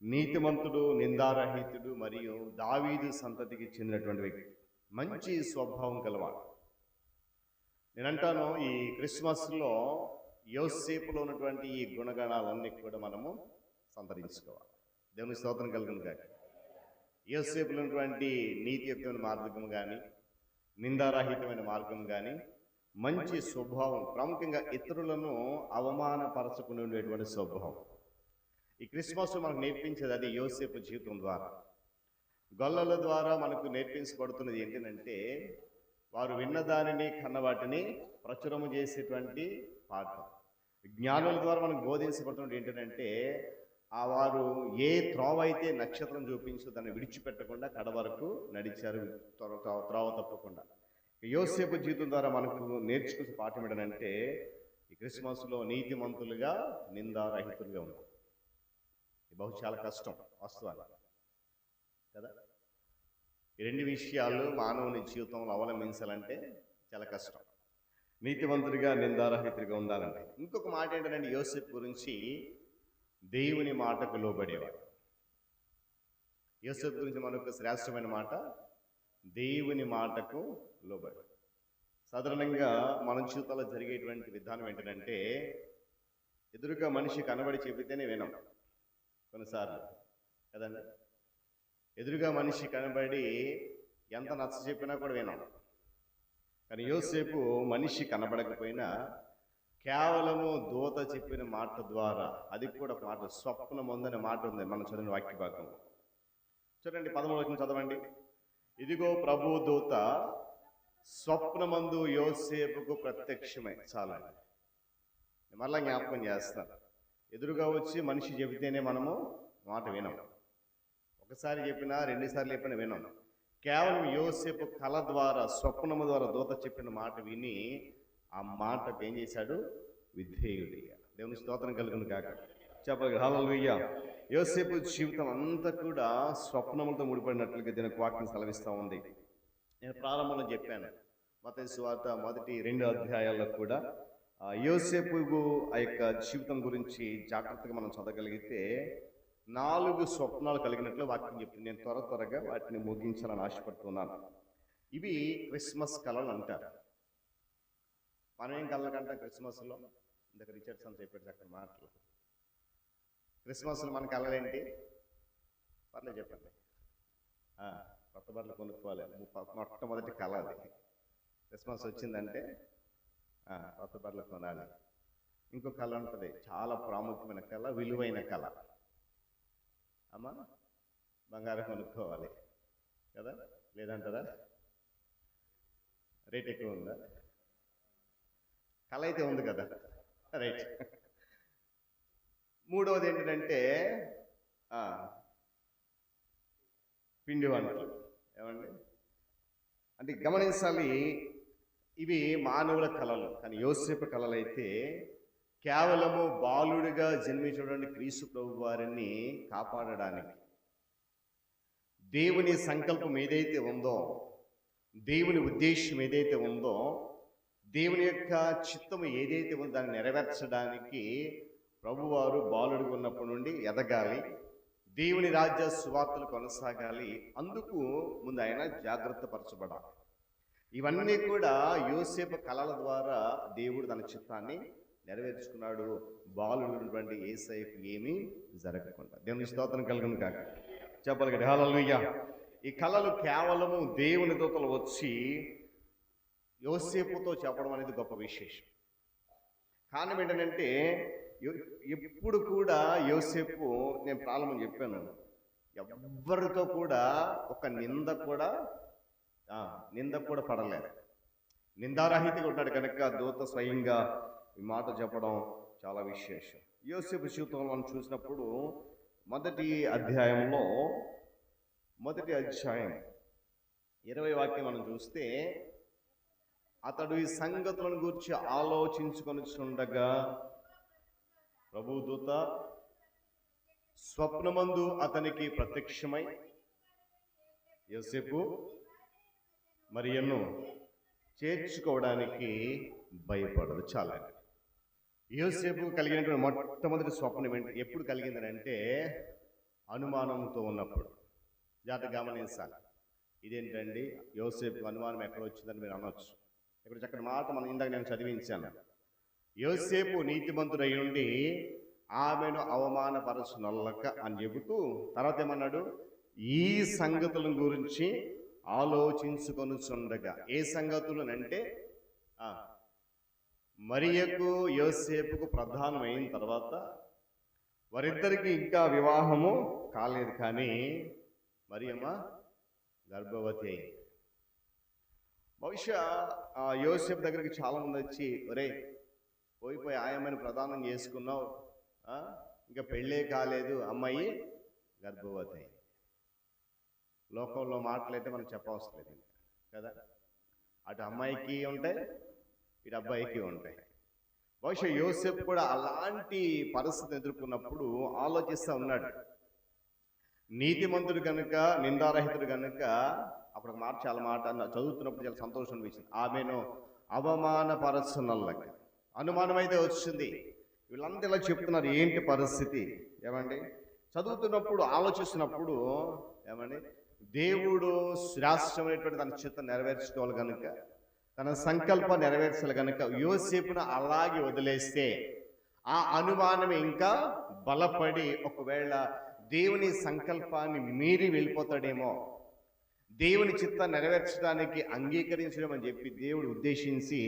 నీతిమంతుడు, నిందారహితుడు మరియు దావీదు సంతతికి చెందినటువంటి వ్యక్తి, మంచి స్వభావం కలవాడు. నేనంటాను, ఈ క్రిస్మస్లో యోసేపులో ఉన్నటువంటి ఈ గుణగణాలన్నీ కూడా మనము సంతరించుకోవాలి. దేవుని స్తోత్రం కలుగును గాక. యోసేపులో ఉన్నటువంటి నీతియుక్తమైన మార్గం కానీ, నిందారహితమైన మార్గం కానీ, మంచి స్వభావం, ప్రాముఖ్యంగా ఇతరులను అవమానపరచకుండా ఉండేటువంటి స్వభావం, ఈ క్రిస్మస్ మనకు నేర్పించేది అది యోసేపు జీవితం ద్వారా. గొల్లల ద్వారా మనకు నేర్పించబడుతున్నది ఏంటంటే, వారు విన్న దానిని, కన్న వాటిని ప్రచురము చేసేటువంటి పాఠం. జ్ఞానుల ద్వారా మనకు బోధించబడుతున్నది ఏంటంటే, ఆ వారు ఏ త్రోవ అయితే నక్షత్రం చూపించో దాన్ని విడిచిపెట్టకుండా కడ వరకు నడిచారు, త్రోవ తప్పకుండా. యోసేపు జీవితం ద్వారా మనకు నేర్చుకునే పాఠం ఏంటంటే, ఈ క్రిస్మస్లో నీతిమంతులుగా, నిందారహితులుగా ఉంటారు. ఇది బహు చాలా కష్టం వాస్తవాలు కదా. ఈ రెండు విషయాలు మానవుని జీవితంలో అవలంబించాలంటే చాలా కష్టం. నీతివంతుడిగా, నిందారహితుడిగా ఉండాలంటే. ఇంకొక మాట ఏంటంటే, యోసేపు గురించి దేవుని మాటకు లోబడేవాడు. యోసేపు గురించి మనకు శ్రేష్టమైన మాట, దేవుని మాటకు లోబడి. సాధారణంగా మన జీవితంలో జరిగేటువంటి విధానం ఏంటంటే, ఎదురుగా మనిషి కనబడి చెబితేనే వినం కొన్నిసార్లు కదండి. ఎదురుగా మనిషి కనబడి ఎంత నచ్చ చెప్పినా కూడా వినాం. కానీ యోసేపు మనిషి కనబడకపోయినా కేవలము దూత చెప్పిన మాట ద్వారా, అది కూడా ఒక మాట, స్వప్నం ఉందనే మాట ఉంది మనం చదివిన వాక్య భాగం. చూడండి 13వ వచనం చదవండి. ఇదిగో ప్రభు దూత స్వప్నమందు యోసేపుకు ప్రత్యక్షమై. చాలా మళ్ళా జ్ఞాపకం చేస్తాను, ఎదురుగా వచ్చి మనిషి చెబితేనే మనము మాట వినం. ఒకసారి చెప్పినా, రెండుసార్లు చెప్పినా వినం. కేవలం యోసేపు కళ ద్వారా, స్వప్నము ద్వారా దూత చెప్పిన మాట విని ఆ మాటకు ఏం చేశాడు? విధేయుడిగా. దేవుని స్తోత్రం కలుగును కాక. చెప్పగల హల్లెలూయా. యోసేపు జీవితం అంతా కూడా స్వప్నములతో ముడిపడినట్లుగా దీనికి వాక్యం సెలవిస్తూ ఉంది. నేను ప్రారంభంలో చెప్పాను, మత్తయి సువార్త మొదటి 2 అధ్యాయాల్లో కూడా యోసేపు ఆ యొక్క జీవితం గురించి జాగ్రత్తగా మనం చదవగలిగితే 4 స్వప్నాలు కలిగినట్లు వాక్యం చెప్తుంది. నేను త్వరగా వాటిని ముగించాలని ఆశపడుతున్నాను. ఇవి క్రిస్మస్ కళలు అంటారు. మనం ఏం కళలు కంటాం క్రిస్మస్లో? ఇందాక రిచర్డ్సన్ చెప్పాడు అక్కడ మాటలు. క్రిస్మస్లో మన కళలు ఏంటి? పర్లేదు చెప్పండి. కొత్త బట్టలు కొనుక్కోవాలి, మొట్టమొదటి కళ అది. క్రిస్మస్ వచ్చిందంటే కొత్త బట్టలు కొనాలి. ఇంకో కళ ఉంటుంది, చాలా ప్రాముఖ్యమైన కళ, విలువైన కళ. అమ్మా బంగారం కొనుక్కోవాలి కదా, లేదంటారా? రేట్ ఎక్కువ ఉందా? కళ అయితే ఉంది కదా, రైట్. మూడవది ఏంటంటే పిండి వంటలు. ఏమండి అంటే గమనించాలి, ఇవి మానవుల కళలు. కానీ యోసేపు కళలు అయితే కేవలము బాలుడిగా జన్మించినటువంటి క్రీస్తు ప్రభు వారిని కాపాడడానికి, దేవుని సంకల్పం ఏదైతే ఉందో, దేవుని ఉద్దేశం ఏదైతే ఉందో, దేవుని యొక్క చిత్తము ఏదైతే ఉందో దాన్ని నెరవేర్చడానికి ప్రభువారు బాలుడిగా ఉన్నప్పటి నుండి ఎదగాలి, దేవుని రాజ్య సువార్తలు కొనసాగాలి. అందుకు ముందు ఆయన జాగ్రత్త పరచబడాలి. ఇవన్నీ కూడా యోసేపు కళల ద్వారా దేవుడు తన చిత్తాన్ని నెరవేర్చుకున్నాడు. బాలుడు యేసయ్యకు ఏమీ జరగకుండా. దేవుని స్తోత్రం కలుగును కాక. చెప్పాలి కదా హల్లెలూయా. ఈ కళలు కేవలము దేవుని దూతలు వచ్చి యోసేపుతో చెప్పడం అనేది గొప్ప విశేషం. కారణం ఏంటంటే ఎప్పుడు కూడా యోసేపు, నేను ప్రారంభం చెప్పాను, ఎవ్వరితో కూడా ఒక నింద కూడా పడలేదు. నిందారహితంగా ఉన్నాడు కనుక దూత స్వయంగా ఈ మాట చెప్పడం చాలా విశేషం. యోసేపు జీవితంలో మనం చూసినప్పుడు మొదటి అధ్యాయం 20 వాక్యం మనం చూస్తే, అతడు ఈ సంగతులను గురించి ఆలోచించుకొని ఉండగా ప్రభుదూత స్వప్నమందు అతనికి ప్రత్యక్షమై, యోసేపు మరియను చేర్చుకోవడానికి భయపడదు. చాలా యోసేపు కలిగినటువంటి మొట్టమొదటి స్వప్నం ఎప్పుడు కలిగిందనంటే అనుమానంతో ఉన్నప్పుడు. జాగ్రత్తగా గమనించాలి. ఇదేంటండి యోసేపు అనుమానం ఎక్కడ వచ్చిందని మీరు అనొచ్చు. ఇక్కడ చక్కటి మాట మనం ఇందాక నేను చదివించాను. యోసేపు నీతిమంతుడై ఉండి ఆమెను అవమానపరచునొల్లక అని చెబుతూ తర్వాత ఏమన్నాడు, ఈ సంగతుల గురించి ఆలోచించుకొనుచుండగా. ఏ సంగతులు అంటే మరియకు యోసేపుకు ప్రధానం అయిన తర్వాత వారిద్దరికి ఇంకా వివాహము కాలేదు, కానీ మరియమ్మ గర్భవతి అయింది. బహుశా యోసేపు దగ్గరికి చాలా మంది వచ్చి, ఒరే పోయిపోయి ఆయమ్మని ప్రదానం చేసుకున్నావు, ఇంకా పెళ్ళే కాలేదు, అమ్మాయి గర్భవతి అయింది. లోకంలో మాటలైతే మనం చెప్పవసరం లేదు కదా. అటు అమ్మాయికి ఉంటాయి, ఇటు అబ్బాయికి ఉంటాయి. బహుశా యోసేపు కూడా అలాంటి పరిస్థితిని ఎదుర్కొన్నప్పుడు ఆలోచిస్తూ ఉన్నాడు. నీతిమంతుడు కనుక, నిందారహితుడు కనుక, అప్పుడు చాలా మాట చదువుతున్నప్పుడు చాలా సంతోషం అనిపించింది. ఆమెను అవమానపరచునల్లక. అనుమానం అయితే వచ్చింది. వీళ్ళంతా ఇలా చెప్తున్నారు, ఏంటి పరిస్థితి? ఏమండి చదువుతున్నప్పుడు ఆలోచిస్తున్నప్పుడు ఏమండి దేవుడు శ్రేష్టమైనటువంటి తన చిత్తం నెరవేర్చుకోవాలి కనుక, తన సంకల్పం నెరవేర్చాలి కనుక యోసేపును అలాగే వదిలేస్తే ఆ అనుమానం ఇంకా బలపడి ఒకవేళ దేవుని సంకల్పాన్ని మీరి వెళ్ళిపోతాడేమో, దేవుని చిత్తాన్ని నెరవేర్చడానికి అంగీకరించడం అని చెప్పి దేవుడు ఉద్దేశించి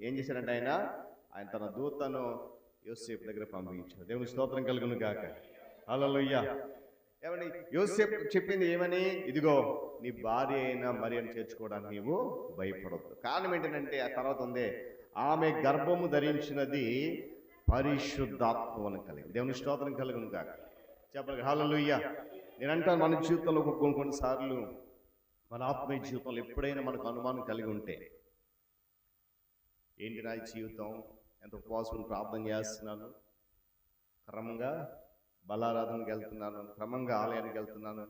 ఏం చేశాడంటే ఆయన తన దూతను యోసేపు దగ్గర పంపించాడు. దేవుని స్తోత్రం కలుగును గాక. హల్లెలూయా. ఏమని యోసేపు చెప్పింది ఏమని? ఇదిగో నీ భార్య అయిన మరియను చేర్చుకోవడానికి నీవు భయపడవద్దు. కారణం ఏంటంటే ఆ తర్వాత ఉంది, ఆమె గర్భము ధరించినది పరిశుద్ధాత్మను కలిగి. దేవుని స్తోత్రం కలుగును గాక. చెప్పండి హల్లెలూయా. నేనంటాను, మన జీవితంలో కొన్నిసార్లు మన ఆత్మీయ జీవితంలో ఎప్పుడైనా మనకు అనుమానం కలిగి ఉంటే, ఏంటి నా జీవితం, ఎంత ఉపవాసం ప్రార్థన చేస్తున్నాను, క్రమంగా బలారాధనకి వెళ్తున్నాను, క్రమంగా ఆలయానికి వెళ్తున్నాను,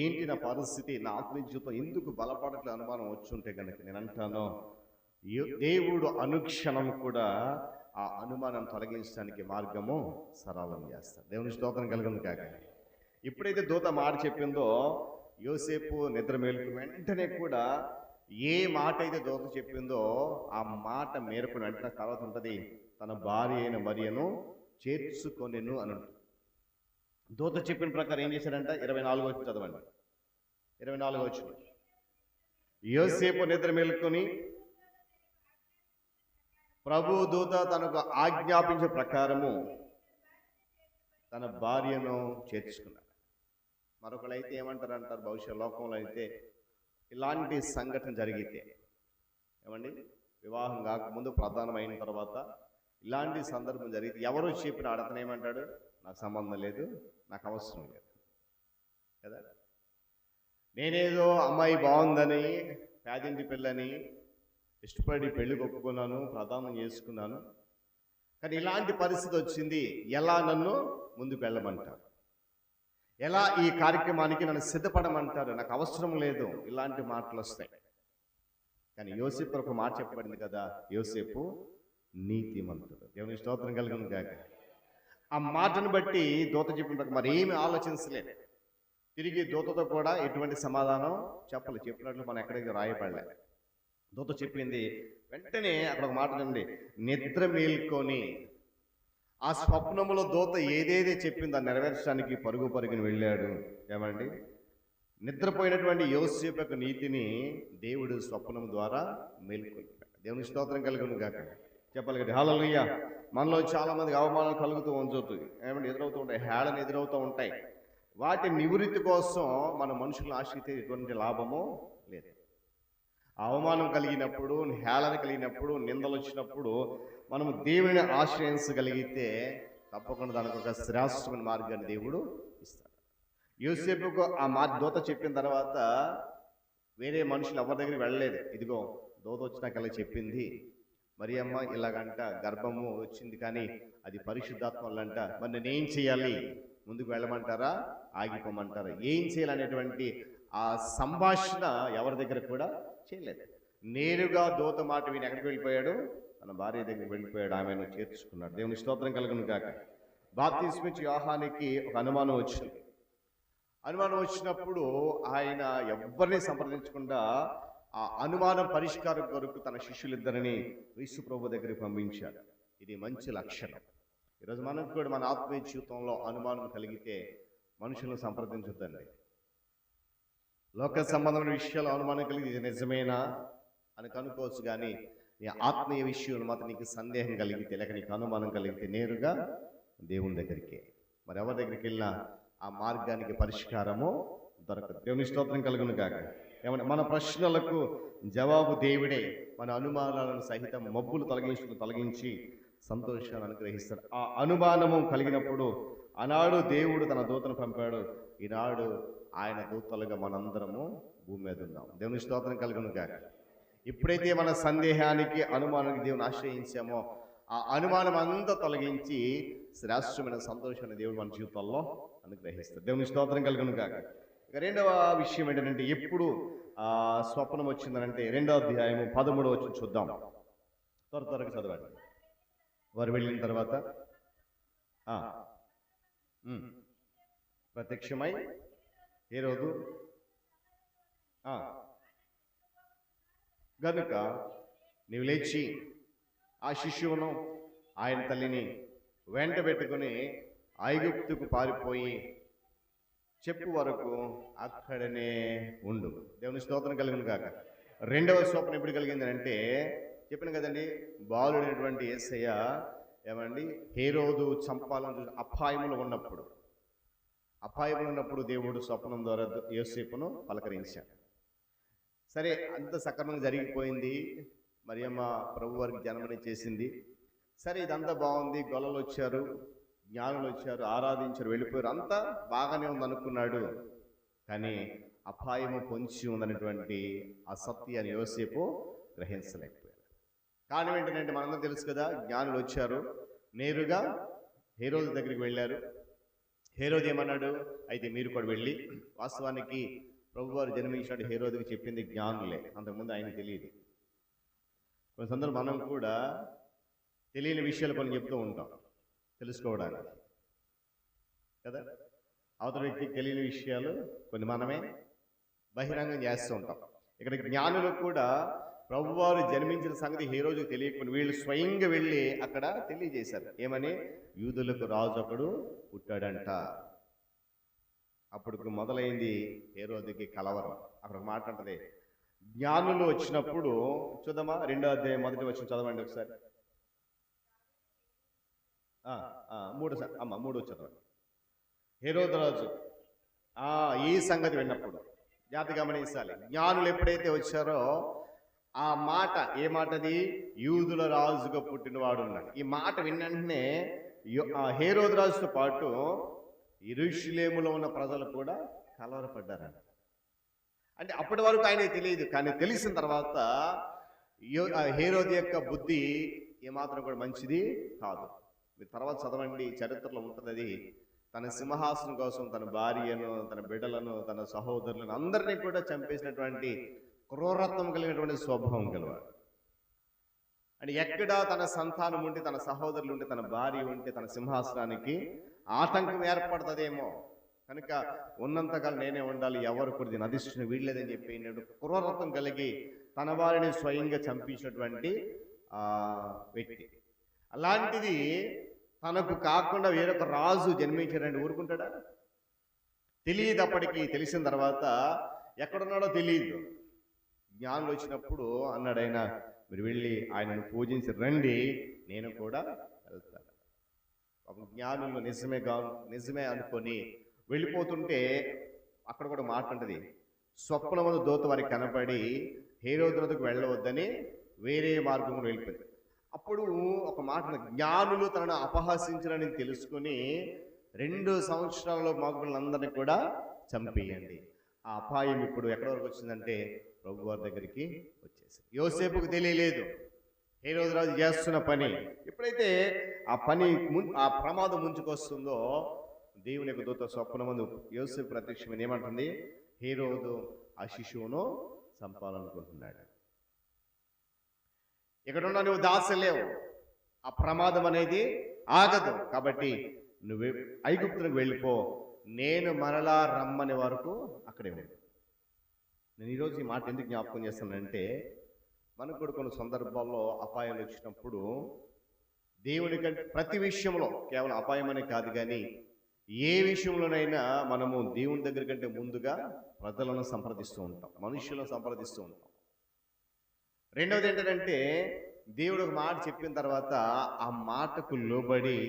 ఏంటి నా పరిస్థితి, నా ఆత్మీయ జీవితం ఎందుకు బలపడట్లే అనుమానం వచ్చుంటే కనుక నేను అంటాను, దేవుడు అనుక్షణం కూడా ఆ అనుమానం తొలగించడానికి మార్గము సరళం చేస్తాడు. దేవుని స్తోత్రం కలుగును కాక. ఎప్పుడైతే దూత మాట చెప్పిందో యోసేపు నిద్ర మేలుకు వెంటనే కూడా ఏ మాట అయితే దూత చెప్పిందో ఆ మాట మేరకు వెంటనే తర్వాత ఉంటుంది, తన భార్య అయిన మరియను చేర్చుకొనెను అని. దూత చెప్పిన ప్రకారం ఏం చేశాడంట? 24 వచ్చి చదవండి. 24 వచ్చి, యోసేపు నిద్ర మేలుకొని ప్రభు దూత తనకు ఆజ్ఞాపించే ప్రకారము తన భార్యను చేర్చుకున్నాడు. మరొకరైతే ఏమంటారంటారు, బహుశా లోకంలో అయితే ఇలాంటి సంఘటన జరిగితే ఏమండి, వివాహం కాకముందు ప్రధానమైన తర్వాత ఇలాంటి సందర్భం జరిగితే ఎవరు చెప్పిన అతను ఏమంటాడు, నాకు సంబంధం లేదు, నాకు అవసరం లేదు కదా. నేనేదో అమ్మాయి బాగుందని, పేదింటి పిల్లని ఇష్టపడి పెళ్లి ఒప్పుకున్నాను, ప్రదానం చేసుకున్నాను, కానీ ఇలాంటి పరిస్థితి వచ్చింది, ఎలా నన్ను ముందుకు వెళ్ళమంటారు, ఎలా ఈ కార్యక్రమానికి నన్ను సిద్ధపడమంటారు, నాకు అవసరం లేదు, ఇలాంటి మాటలు వస్తాయి. కానీ యోసేపు ఒక మాట చెప్పబడింది కదా, యోసేపు నీతిమంతుడు. దేవుని స్తోత్రం కలుగును గాక. ఆ మాటను బట్టి దూత చెప్పిన మరి ఏమి ఆలోచించలేదు. తిరిగి దూతతో కూడా ఎటువంటి సమాధానం చెప్పినట్లు మనం ఎక్కడికి రాయపడలే. దూత చెప్పింది వెంటనే అక్కడ ఒక మాట ఉంది, నిద్ర మేల్కొని. ఆ స్వప్నములో దూత ఏదేది చెప్పిందో దాన్ని నెరవేర్చడానికి పరుగున వెళ్ళాడు. ఏమండి, నిద్రపోయినటువంటి యోసేపు యొక్క నీతిని దేవుడు స్వప్నం ద్వారా మేల్కొల్పాడు. దేవుని స్తోత్రం కలుగును గాక. చెప్పాలి కదా హల్లెలూయా. మనలో చాలా మందికి అవమానాలు కలుగుతూ ఉంచుతుంది, ఏమంటే ఎదురవుతూ ఉంటాయి, హేళన ఎదురవుతూ ఉంటాయి. వాటి నివృత్తి కోసం మన మనుషులను ఆశ్రయితే ఎటువంటి లాభమో లేదు. అవమానం కలిగినప్పుడు, హేళన కలిగినప్పుడు, నిందలు వచ్చినప్పుడు మనము దేవుని ఆశ్రయించగలిగితే తప్పకుండా దానికి ఒక శ్రేష్టమైన మార్గాన్ని దేవుడు ఇస్తాడు. యోసేపుకు ఆ దూత చెప్పిన తర్వాత వేరే మనుషులు ఎవరి దగ్గరికి వెళ్ళలేదు. ఇదిగో దూత వచ్చినాకల్లా చెప్పింది, మరియమ్మ ఇలాగంట గర్భము వచ్చింది, కానీ అది పరిశుద్ధాత్మ వల్లంట. మరి నేనేం చేయాలి, ముందుకు వెళ్ళమంటారా ఆగిపోమంటారా, ఏం చేయాలనేటువంటి ఆ సంభాషణ ఎవరి దగ్గర కూడా చేయలేదు. నేరుగా దూత మాట విని ఎక్కడికి వెళ్ళిపోయాడు, తన భార్య దగ్గరికి వెళ్ళిపోయాడు, ఆమెను చేర్చుకున్నాడు. దేవుని స్తోత్రం కలుగును గాక. బాప్తిస్మిచ్చి యోహానికి ఒక అనుమానం వచ్చింది. అనుమానం వచ్చినప్పుడు ఆయన ఎవరిని సంప్రదించకుండా ఆ అనుమానం పరిష్కారం కొరకు తన శిష్యులిద్దరిని యేసు ప్రభు దగ్గరికి పంపించాడు. ఇది మంచి లక్షణం. ఈరోజు మనకు కూడా మన ఆత్మీయ జీవితంలో అనుమానం కలిగితే మనుషులను సంప్రదించొద్దండి. లోక సంబంధమైన విషయాలు అనుమానం కలిగి ఇది నిజమేనా అని కనుక్కోవచ్చు, కానీ నీ ఆత్మీయ విషయాలు మాత్రం నీకు సందేహం కలిగితే లేక నీకు అనుమానం కలిగితే నేరుగా దేవుని దగ్గరికి, మరి ఎవరి దగ్గరికి వెళ్ళినా ఆ మార్గానికి పరిష్కారము దొరకదు. దేవుని స్తోత్రం కలుగును గాక. ఏమన్నా మన ప్రశ్నలకు జవాబు దేవుడే. మన అనుమానాలను సహితం మబ్బులు తొలగించి సంతోషాన్ని అనుగ్రహిస్తాడు. ఆ అనుమానము కలిగినప్పుడు ఆనాడు దేవుడు తన దూతను పంపాడు, ఈనాడు ఆయన దూతలుగా మనందరము భూమి మీద ఉన్నాం. దేవుని స్తోత్రం కలుగును గాక. ఎప్పుడైతే మన సందేహానికి అనుమానానికి దేవుని ఆశ్రయించామో ఆ అనుమానం అంతా తొలగించి శ్రేష్టమైన సంతోషాన్ని దేవుడు మన జీవితాల్లో అనుగ్రహిస్తాడు. దేవుని స్తోత్రం కలుగును గాక. ఇక రెండవ విషయం ఏంటంటే, ఎప్పుడు స్వప్నం వచ్చిందనంటే 2వ అధ్యాయము 13వ వచనం చూద్దాం. త్వరగా చదవండి. వారు వెళ్ళిన తర్వాత ప్రత్యక్షమై హేరోదు గనుక నీవు లేచి ఆ శిశువును ఆయన తల్లిని వెంట పెట్టుకుని ఐగుప్తుకు పారిపోయి చెప్పు వరకు అక్కడనే ఉండు. దేవుని స్తోత్రం కలిగిన కాక. 2వ స్వప్నం ఎప్పుడు కలిగింది అంటే, చెప్పిన కదండి, బాలుడైనటువంటి యేసయ్య ఏమండి హేరోదు చంపాలని అపాయములు ఉన్నప్పుడు దేవుడు స్వప్నం ద్వారా యోసేపును పలకరించాడు. సరే, అంత సక్రమంగా జరిగిపోయింది. మరియమ్మ ప్రభు వారికి జన్మనిచ్చేసింది. సరే, ఇదంతా బాగుంది, గొల్లలు వచ్చారు, జ్ఞానులు వచ్చారు, ఆరాధించారు, వెళ్ళిపోయారు, అంతా బాగానే ఉందనుకున్నాడు. కానీ అపాయము పొంచి ఉందనేటువంటి ఆ సత్యాన్ని యోసేపు గ్రహించలేకపోయాడు. కారణం ఏంటంటే మనందరం తెలుసు కదా, జ్ఞానులు వచ్చారు, నేరుగా హేరోదు దగ్గరికి వెళ్ళారు. హేరోదు ఏమన్నాడు, అయితే మీరు కూడా వెళ్ళి, వాస్తవానికి ప్రభువారు జన్మించినట్టు హేరోదుకి చెప్పింది జ్ఞానులే, అంతకుముందు ఆయన తెలియదు. కొన్ని సందర్భం మనం కూడా తెలియని విషయాలు కొన్ని చెప్తూ ఉంటాం తెలుసుకోవడానికి కదా. అవతల వ్యక్తికి తెలియని విషయాలు కొన్ని మనమే బహిరంగం చేస్తూ ఉంటాం. ఇక్కడ జ్ఞానులు కూడా ప్రభువారు జన్మించిన సంగతి ఏ రోజు తెలియకుండా వీళ్ళు స్వయంగా వెళ్ళి అక్కడ తెలియజేశారు. ఏమని? యూదులకు రాజు ఒకడు పుట్టాడంట. అప్పుడు మొదలైంది హేరోదుకి కలవరం. అక్కడ మాట అంటది, జ్ఞానులు వచ్చినప్పుడు చూద్దామా, 2వ అధ్యాయం 1వ వచనం చదవండి ఒకసారి. 3 చదవండి. హేరోదు రాజు ఈ సంగతి విన్నప్పుడు, జాతి గమనించాలి, జ్ఞానులు ఎప్పుడైతే వచ్చారో ఆ మాట, ఏ మాటది? యూదుల రాజుగా పుట్టినవాడు ఉన్నాడు. ఈ మాట విన్నంటనే హేరోదు రాజుతో పాటు యెరూషలేములో ఉన్న ప్రజలు కూడా కలవరపడ్డారంట. అంటే అప్పటి వరకు ఆయనకి తెలియదు, కానీ తెలిసిన తర్వాత హేరోదు యొక్క బుద్ధి ఏమాత్రం కూడా మంచిది కాదు. మీరు తర్వాత చదవండి, చరిత్రలో ఉంటుంది అది. తన సింహాసనం కోసం తన భార్యను, తన బిడ్డలను, తన సహోదరులను అందరినీ కూడా చంపేసినటువంటి క్రూరత్వం కలిగినటువంటి స్వభావం గలవాడు. అంటే ఎక్కడ తన సంతానం ఉంటే, తన సహోదరులు ఉంటే, తన భార్య ఉంటే తన సింహాసనానికి ఆటంకం ఏర్పడుతుందేమో, కనుక ఉన్నంతకాలం నేనే ఉండాలి, ఎవరు కూడా దీన్ని అధిష్ఠుని వీడలేదని చెప్పి క్రూరత్వం కలిగి తన వారిని స్వయంగా చంపించినటువంటి వ్యక్తి. అలాంటిది తనకు కాకుండా వేరొక రాజు జన్మించాడంటే ఊరుకుంటాడా? తెలియదు. అప్పటికి తెలిసిన తర్వాత ఎక్కడున్నాడో తెలియదు. జ్ఞానులు వచ్చినప్పుడు అన్నాడు ఆయన, మీరు వెళ్ళి ఆయనను పూజించి రండి, నేను కూడా వెళ్తాను. ఒక జ్ఞానులు నిజమే అనుకొని వెళ్ళిపోతుంటే అక్కడ కూడా మాట ఉంటుంది, స్వప్నమును దూత వారికి కనపడి హేరోదునకు వెళ్ళవద్దని వేరే మార్గంలో వెళ్ళిపోయింది. అప్పుడు ఒక మాట, జ్ఞానులు తనను అపహాసించారని తెలుసుకుని 2 సంవత్సరాలలో మగపిల్లలందరినీ కూడా చంపేయండి. ఆ అపాయం ఇప్పుడు ఎక్కడి వరకు వచ్చిందంటే ప్రభు వారి దగ్గరికి వచ్చేసి. యోసేపుకు తెలియలేదు హేరోదు రాజు చేస్తున్న పని. ఎప్పుడైతే ఆ ప్రమాదం ముంచుకొస్తుందో దేవుని యొక్క దూత స్వప్నమందు యోసేపు ప్రత్యక్షమైన ఏమంటుంది, హేరోదు ఆ శిశువును చంపాలనుకుంటున్నాడు. ఎక్కడున్నా నువ్వు దాసలేవు, ఆ ప్రమాదం అనేది ఆగదు. కాబట్టి నువ్వు ఐగుప్తులకు వెళ్ళిపో, నేను మరలా రమ్మని వరకు అక్కడే ఉంది. నేను ఈరోజు ఈ మాట ఎందుకు జ్ఞాపకం చేస్తానంటే, మనకు కూడా కొన్ని సందర్భాల్లో అపాయాలు వచ్చినప్పుడు దేవుని కంటే ప్రతి విషయంలో, కేవలం అపాయం అనే కాదు కానీ ఏ విషయంలోనైనా మనము దేవుని దగ్గర కంటే ముందుగా ప్రజలను సంప్రదిస్తూ ఉంటాం, మనుషులను సంప్రదిస్తూ ఉంటాం. రెండవది ఏంటంటే, దేవుడు ఒక మాట చెప్పిన తర్వాత ఆ మాటకు లోబడి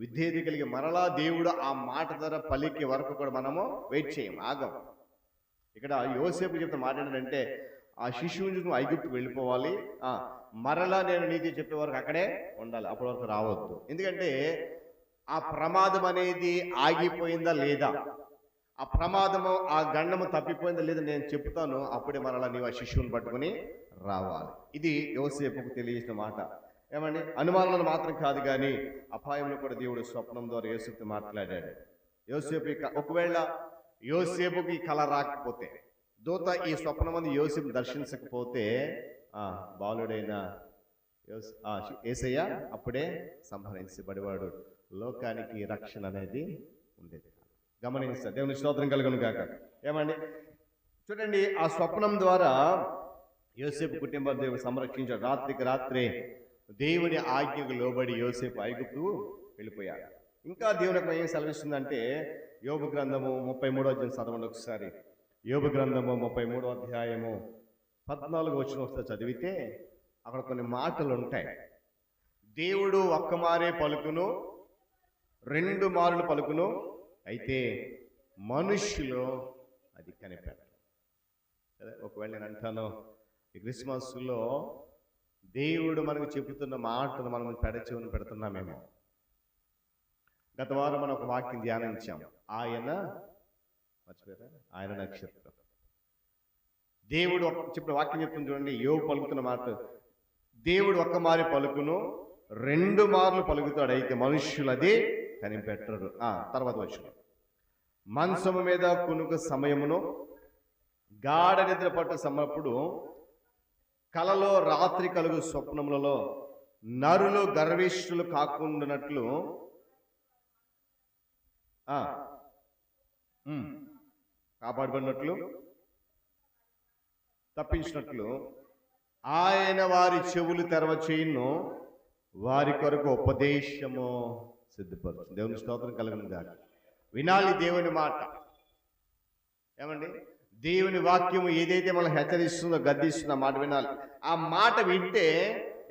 విధేయత కలిగి మరలా దేవుడు ఆ మాట ద్వారా పలికే వరకు కూడా మనము వెయిట్ చేయం, ఆగం. ఇక్కడ యోసేపు చెప్తే మాట ఏంటంటే, ఆ శిశువుని నువ్వు ఐగుప్తుకు వెళ్ళిపోవాలి, మరలా నేను నీతి చెప్పే వరకు అక్కడే ఉండాలి, అప్పటి వరకు రావద్దు. ఎందుకంటే ఆ ప్రమాదం అనేది ఆగిపోయిందా లేదా, ఆ ప్రమాదము ఆ గండము తప్పిపోయిందా లేదా నేను చెప్తాను, అప్పుడే మరలా నీవు ఆ శిశువుని పట్టుకుని రావాలి. ఇది యోసేపుకు తెలియజేసిన మాట. ఏమండి, అనుమానాలను మాత్రం కాదు కానీ అపాయంలో కూడా దేవుడు స్వప్నం ద్వారా యోసేపుతో మాట్లాడాడు. ఒకవేళ యోసేపుకి కళ రాకపోతే, దూత ఈ స్వప్నమందు యోసేపు దర్శించకపోతే బాలుడైన యేసయ్య అప్పుడే సంహరించబడేవాడు, లోకానికి రక్షణ అనేది ఉండేది. గమనించారు. దేవుని స్తోత్రం కలుగును గాక. ఏమండి, చూడండి, ఆ స్వప్నం ద్వారా యోసేపు కుటుంబం దేవుడు సంరక్షించాడు. రాత్రికి రాత్రే దేవుని ఆజ్ఞకు లోబడి యోసేపు ఐగుప్తు వెళ్ళిపోయాడు. ఇంకా దేవునికి ఏం సెలవిస్తుందంటే, యోబు గ్రంథము 33వ అధ్యాయం చదవండి ఒకసారి. యోబు గ్రంథము 33వ అధ్యాయము 14వ వచనం ఒకసారి చదివితే అక్కడ కొన్ని మాటలు ఉంటాయి. దేవుడు ఒక్క మారే పలుకును, 2 మారులు పలుకును, అయితే మనుష్యులు అది కనిపెట్టారు. ఒకవేళ నేను అంటాను, ఈ క్రిస్మస్లో దేవుడు మనకు చెబుతున్న మాటను మనం పెడచెవిని పెడుతున్నామేమో. గత వారం మనం ఒక వాక్యం ధ్యానించాం, ఆయన నక్షత్రం. దేవుడు చెప్పిన వాక్యం చెప్తుంది చూడండి, యోబు పలుకుతున్న మాట, దేవుడు ఒక్క మారి పలుకును, 2 మార్లు పలుకుతాడు, అయితే మనుష్యులు అది కనిపెట్టరు. తర్వాత వచ్చిన మంచము మీద కునుకు సమయమును, గాఢ నిద్ర పట్టు సమయప్పుడు, కలలో రాత్రి కలుగు స్వప్నములలో నరులు గర్విష్ఠులు కాకుండానట్లు కాపాడబడినట్లు, తప్పించినట్లు ఆయన వారి చెవులు తెరవ చేయును, వారి కొరకు ఉపదేశము సిద్ధపరచు. దేవుని స్తోత్రం కలుగును గాక. వినాలి దేవుని మాట. ఏమండి, దేవుని వాక్యము ఏదైతే మనం హెచ్చరిస్తుందో, గద్దిస్తుందో మాట వినాలి. ఆ మాట వింటే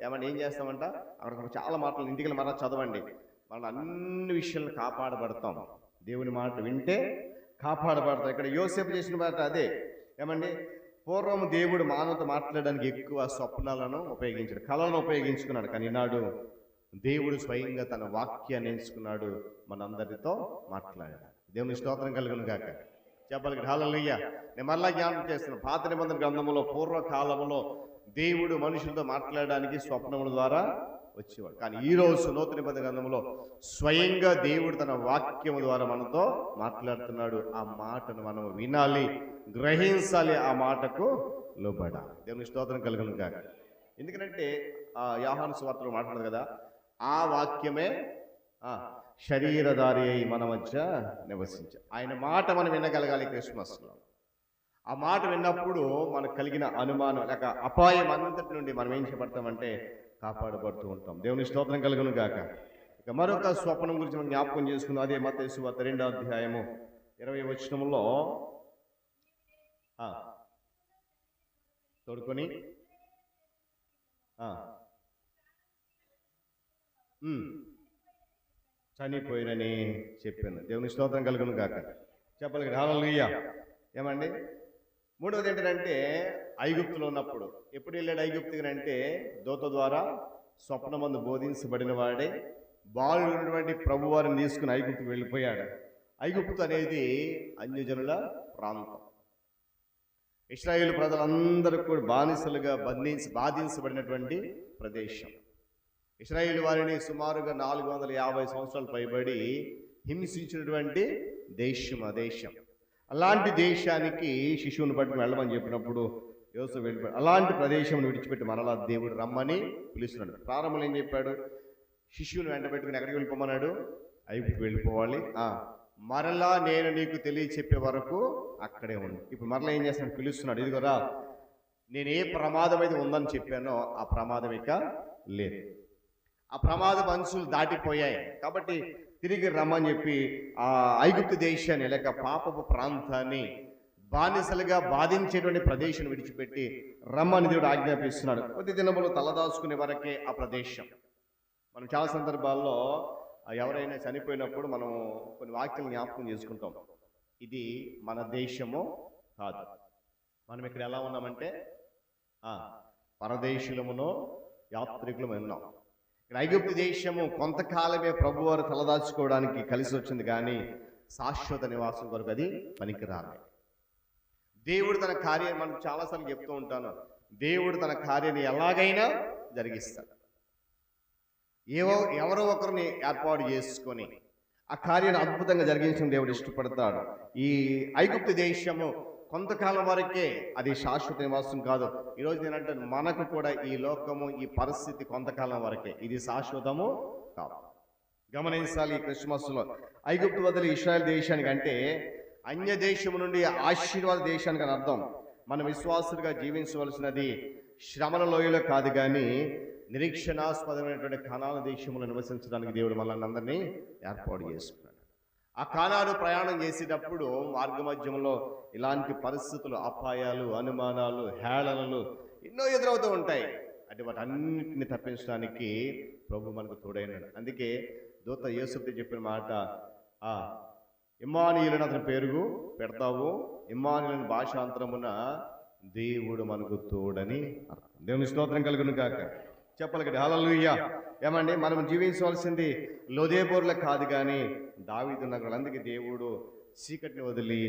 ఏమన్నా ఏం చేస్తామంట, అక్కడ చాలా మాటలు ఇంటికి మరలా చదవండి, మనం అన్ని విషయాలను కాపాడబడతాం. దేవుని మాట వింటే కాపాడబడతాం. ఇక్కడ యోసేపు చేసిన మాట అదే. ఏమండి, పూర్వం దేవుడు మానవుతో మాట్లాడడానికి ఎక్కువ స్వప్నాలను ఉపయోగించాడు, కళలను ఉపయోగించుకున్నాడు. కానీ ఈనాడు దేవుడు స్వయంగా తన వాక్యాన్ని ఎంచుకున్నాడు, మనందరితో మాట్లాడాడు. దేవుని స్తోత్రం కలుగును గాక. చెప్పాలి హల్లెలూయా. నేను మరలా జ్ఞాపకం చేస్తున్నాను, పాత నిబంధన గ్రంథంలో పూర్వకాలంలో దేవుడు మనుషులతో మాట్లాడడానికి స్వప్నముల ద్వారా వచ్చేవాడు. కానీ ఈరోజు నూతన నిబంధన గ్రంథంలో స్వయంగా దేవుడు తన వాక్యము ద్వారా మనతో మాట్లాడుతున్నాడు. ఆ మాటను మనం వినాలి, గ్రహించాలి, ఆ మాటకు లోబడాలి. దేవుని స్తోత్రం కలుగును గాక. ఎందుకంటే యోహాను సువార్తలో మాట్లాడదు కదా, ఆ వాక్యమే శరీరధారి అయి మన మధ్య నివసించాడు. ఆయన మాట మనం వినగలగాలి క్రిస్మస్లో. ఆ మాట విన్నప్పుడు మనకు కలిగిన అనుమానం లేక అపాయం అంతటి నుండి మనం ఏం చేయబడతామంటే కాపాడబడుతూ ఉంటాం. దేవుని స్తోత్రం కలుగును గాక. ఇక మరొక స్వప్నం గురించి మనం జ్ఞాపకం చేసుకుందాం. అదే మత్తయి సువార్త 2వ అధ్యాయము 20వ వచనంలో తోడుకొని చనిపోయినని చెప్పాను. దేవుని స్తోత్రం కలుగును గాక. చెప్పాలి హల్లెలూయా. ఏమండి, మూడవది ఏంటంటే ఐగుప్తులో ఉన్నప్పుడు. ఎప్పుడు వెళ్ళాడు ఐగుప్తుకి అంటే దూత ద్వారా స్వప్నమందు బోధించబడిన వాడే బాలుడు ఉన్నటువంటి ప్రభువారిని తీసుకుని ఐగుప్తుకు వెళ్ళిపోయాడు. ఐగుప్తు అనేది అన్యజనుల ప్రాంతం. ఇశ్రాయేలు ప్రజలందరూ కూడా బానిసలుగా బాధించబడినటువంటి ప్రదేశం. ఇశ్రాయేలు వారిని సుమారుగా 450 సంవత్సరాలు పైబడి హింసించినటువంటి దేశం ఆ దేశం. అలాంటి దేశానికి శిశువుని పట్టుకుని వెళ్ళమని చెప్పినప్పుడు యోసేపు వెళ్ళిపోయాడు. అలాంటి ప్రదేశం విడిచిపెట్టి మరలా దేవుడు రమ్మని పిలుస్తున్నాడు. ప్రారంభంలో ఏం చెప్పాడు? శిశువుని వెంట పెట్టుకుని ఎక్కడికి వెళ్ళిపోమన్నాడు? ఐగుప్తుకు వెళ్ళిపోవాలి. మరలా నేను నీకు తెలియచెప్పే వరకు అక్కడే ఉండు. ఇప్పుడు మరలా ఏం చేస్తాడు? పిలుస్తున్నాడు. ఇదిగోరా, నేను ఏ ప్రమాదం అయితే ఉందని చెప్పానో ఆ ప్రమాదం ఇక లేదు. ఆ ప్రమాద అంచులు దాటిపోయాయి కాబట్టి తిరిగి రమ్మని చెప్పి ఆ ఐగుప్తు దేశాన్ని లేక పాపపు ప్రాంతాన్ని బానిసలుగా బాధించేటువంటి ప్రదేశం విడిచిపెట్టి రమ్మని దేవుడు ఆజ్ఞాపిస్తున్నాడు. కొద్ది దినములు తలదాచుకునే వరకే ఆ ప్రదేశం. మనం చాలా సందర్భాల్లో ఎవరైనా చనిపోయినప్పుడు మనం కొన్ని వాక్యాలను జ్ఞాపకం చేసుకుంటాం. ఇది మన దేశము కాదు, మనం ఇక్కడ ఎలా ఉన్నామంటే పరదేశులమునో యాత్రికులము ఉన్నాం. ఇక్కడ ఐగుప్తు దేశము కొంతకాలమే ప్రభువారు తలదాచుకోవడానికి కలిసి వచ్చింది, కానీ శాశ్వత నివాసం కొరకు అది పనికిరాలి. దేవుడు తన కార్యాన్ని, మనం చాలాసార్లు చెప్తూ ఉంటాను, దేవుడు తన కార్యాన్ని ఎలాగైనా జరిగిస్తాడు. ఎవరో ఒకరిని ఏర్పాటు చేసుకొని ఆ కార్యాన్ని అద్భుతంగా జరిగించడం దేవుడు ఇష్టపడతాడు. ఈ ఐగుప్తు దేశము కొంతకాలం వరకే, అది శాశ్వత నివాసం కాదు. ఈరోజు నేనంటే మనకు కూడా ఈ లోకము, ఈ పరిస్థితి కొంతకాలం వరకే, ఇది శాశ్వతము కాదు. గమనించాలి. ఈ క్రిస్మస్లో ఐగుప్తు వదిలి ఇశ్రాయేల్ దేశానికి అంటే అన్య దేశము నుండి ఆశీర్వాద దేశానికి అని అర్థం. మనం విశ్వాసులుగా జీవించవలసినది శ్రమల లోయలో కాదు, కానీ నిరీక్షణాస్పదమైనటువంటి కనాను దేశంలో నివసించడానికి దేవుడు మనల్ని అందరినీ ఏర్పాటు చేసుకున్నాడు. ఆ కానాను ప్రయాణం చేసేటప్పుడు మార్గమధ్యంలో ఇలాంటి పరిస్థితులు, అపాయాలు, అనుమానాలు, హేళనలు ఎన్నో ఎదురవుతూ ఉంటాయి. అంటే వాటన్నిటిని తప్పించడానికి ప్రభు మనకు తోడైనాడు. అందుకే దూత యేసుతో చెప్పిన మాట, ఇమ్మానుయేలుని అతని పేరు పెడతావు. ఇమ్మానుయేలుని భాషాంతరమున దేవుడు మనకు తోడని అర్థం. దేవుని స్తోత్రం కలుగును గాక. చెప్పాలి కదా హల్లెలూయా. ఏమండి, మనం జీవించవలసింది లోదేబోర్ల కాదు, కానీ దావీదు నగరం. అందుకే దేవుడు చీకటిని వదిలి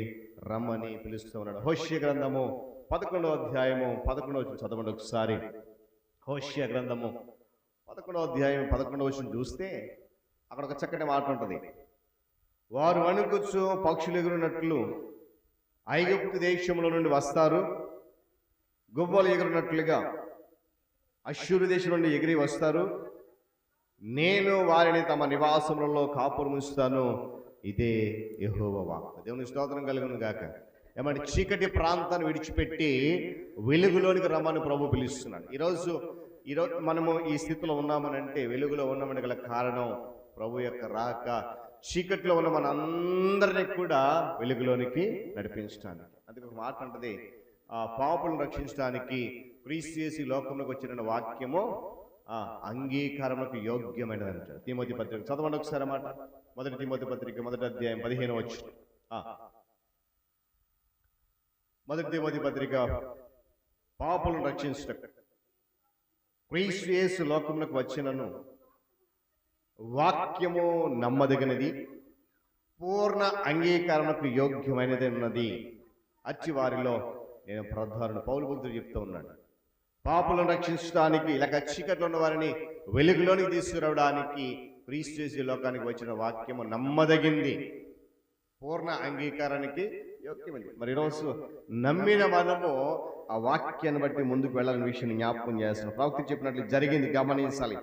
రమ్మని పిలుస్తూ ఉన్నాడు. హోషేయ గ్రంథము 11వ అధ్యాయము 11వ వచనం చదవండి ఒకసారి. హోషేయ గ్రంథము 11వ అధ్యాయం 11వ వచనం చూస్తే అక్కడ ఒక చక్కటి మాట ఉంటుంది. వారు వణుకుచు పక్షులు ఎగురున్నట్లు ఐగుప్తు దేశంలో నుండి వస్తారు, గువ్వలు ఎగురున్నట్లుగా అశ్షూరు దేశం నుండి ఎగిరి వస్తారు. నేను వారిని తమ నివాసములలో కాపురముస్తాను, ఇదే యెహోవా వాక్కు. దేవుని స్తోత్రం కలుగును గాక. ఏమంటే చీకటి ప్రాంతాన్ని విడిచిపెట్టి వెలుగులోనికి రమ్మని ప్రభు పిలుస్తున్నాడు. ఈరోజు మనము ఈ స్థితిలో ఉన్నామనంటే, వెలుగులో ఉన్నామని గల కారణం ప్రభు యొక్క రాక. చీకట్లో ఉన్న మనందరినీ కూడా వెలుగులోనికి నడిపించడానికి. అందుకే ఒక మాట అంటది, పాపులను రక్షించడానికి క్రీస్తు యేసు లోకంలోకి వచ్చిన వాక్యము అంగీకారములకు యోగ్యమైనది అంటారు. తిమోతి పత్రిక చదవండి ఒకసారి మాట. 1 తిమోతి పత్రిక 1వ అధ్యాయం 15వ వచనం. 1 తిమోతి పత్రిక, పాపులను రక్షించుటకు క్రీస్తు యేసు లోకంలోకి వచ్చినను వాక్యము నమ్మదగినది, పూర్ణ అంగీకారములకు యోగ్యమైనది ఉన్నది. అచ్చి వారిలో నేను ప్రధాన పౌలు భక్తుడు చెప్తూ ఉన్నాడు. పాపులను రక్షించడానికి లేక చీకట్లో ఉన్న వారిని వెలుగులోనికి తీసుకురావడానికి క్రీస్తు యేసు లోకానికి వచ్చిన వాక్యము నమ్మదగింది, పూర్ణ అంగీకారానికి యోగ్యమైంది. మరి ఈరోజు నమ్మిన మనము ఆ వాక్యాన్ని బట్టి ముందుకు వెళ్ళాలని విషయాన్ని జ్ఞాపకం చేస్తున్నాం. ప్రవక్త చెప్పినట్లు జరిగింది. గమనించాలి.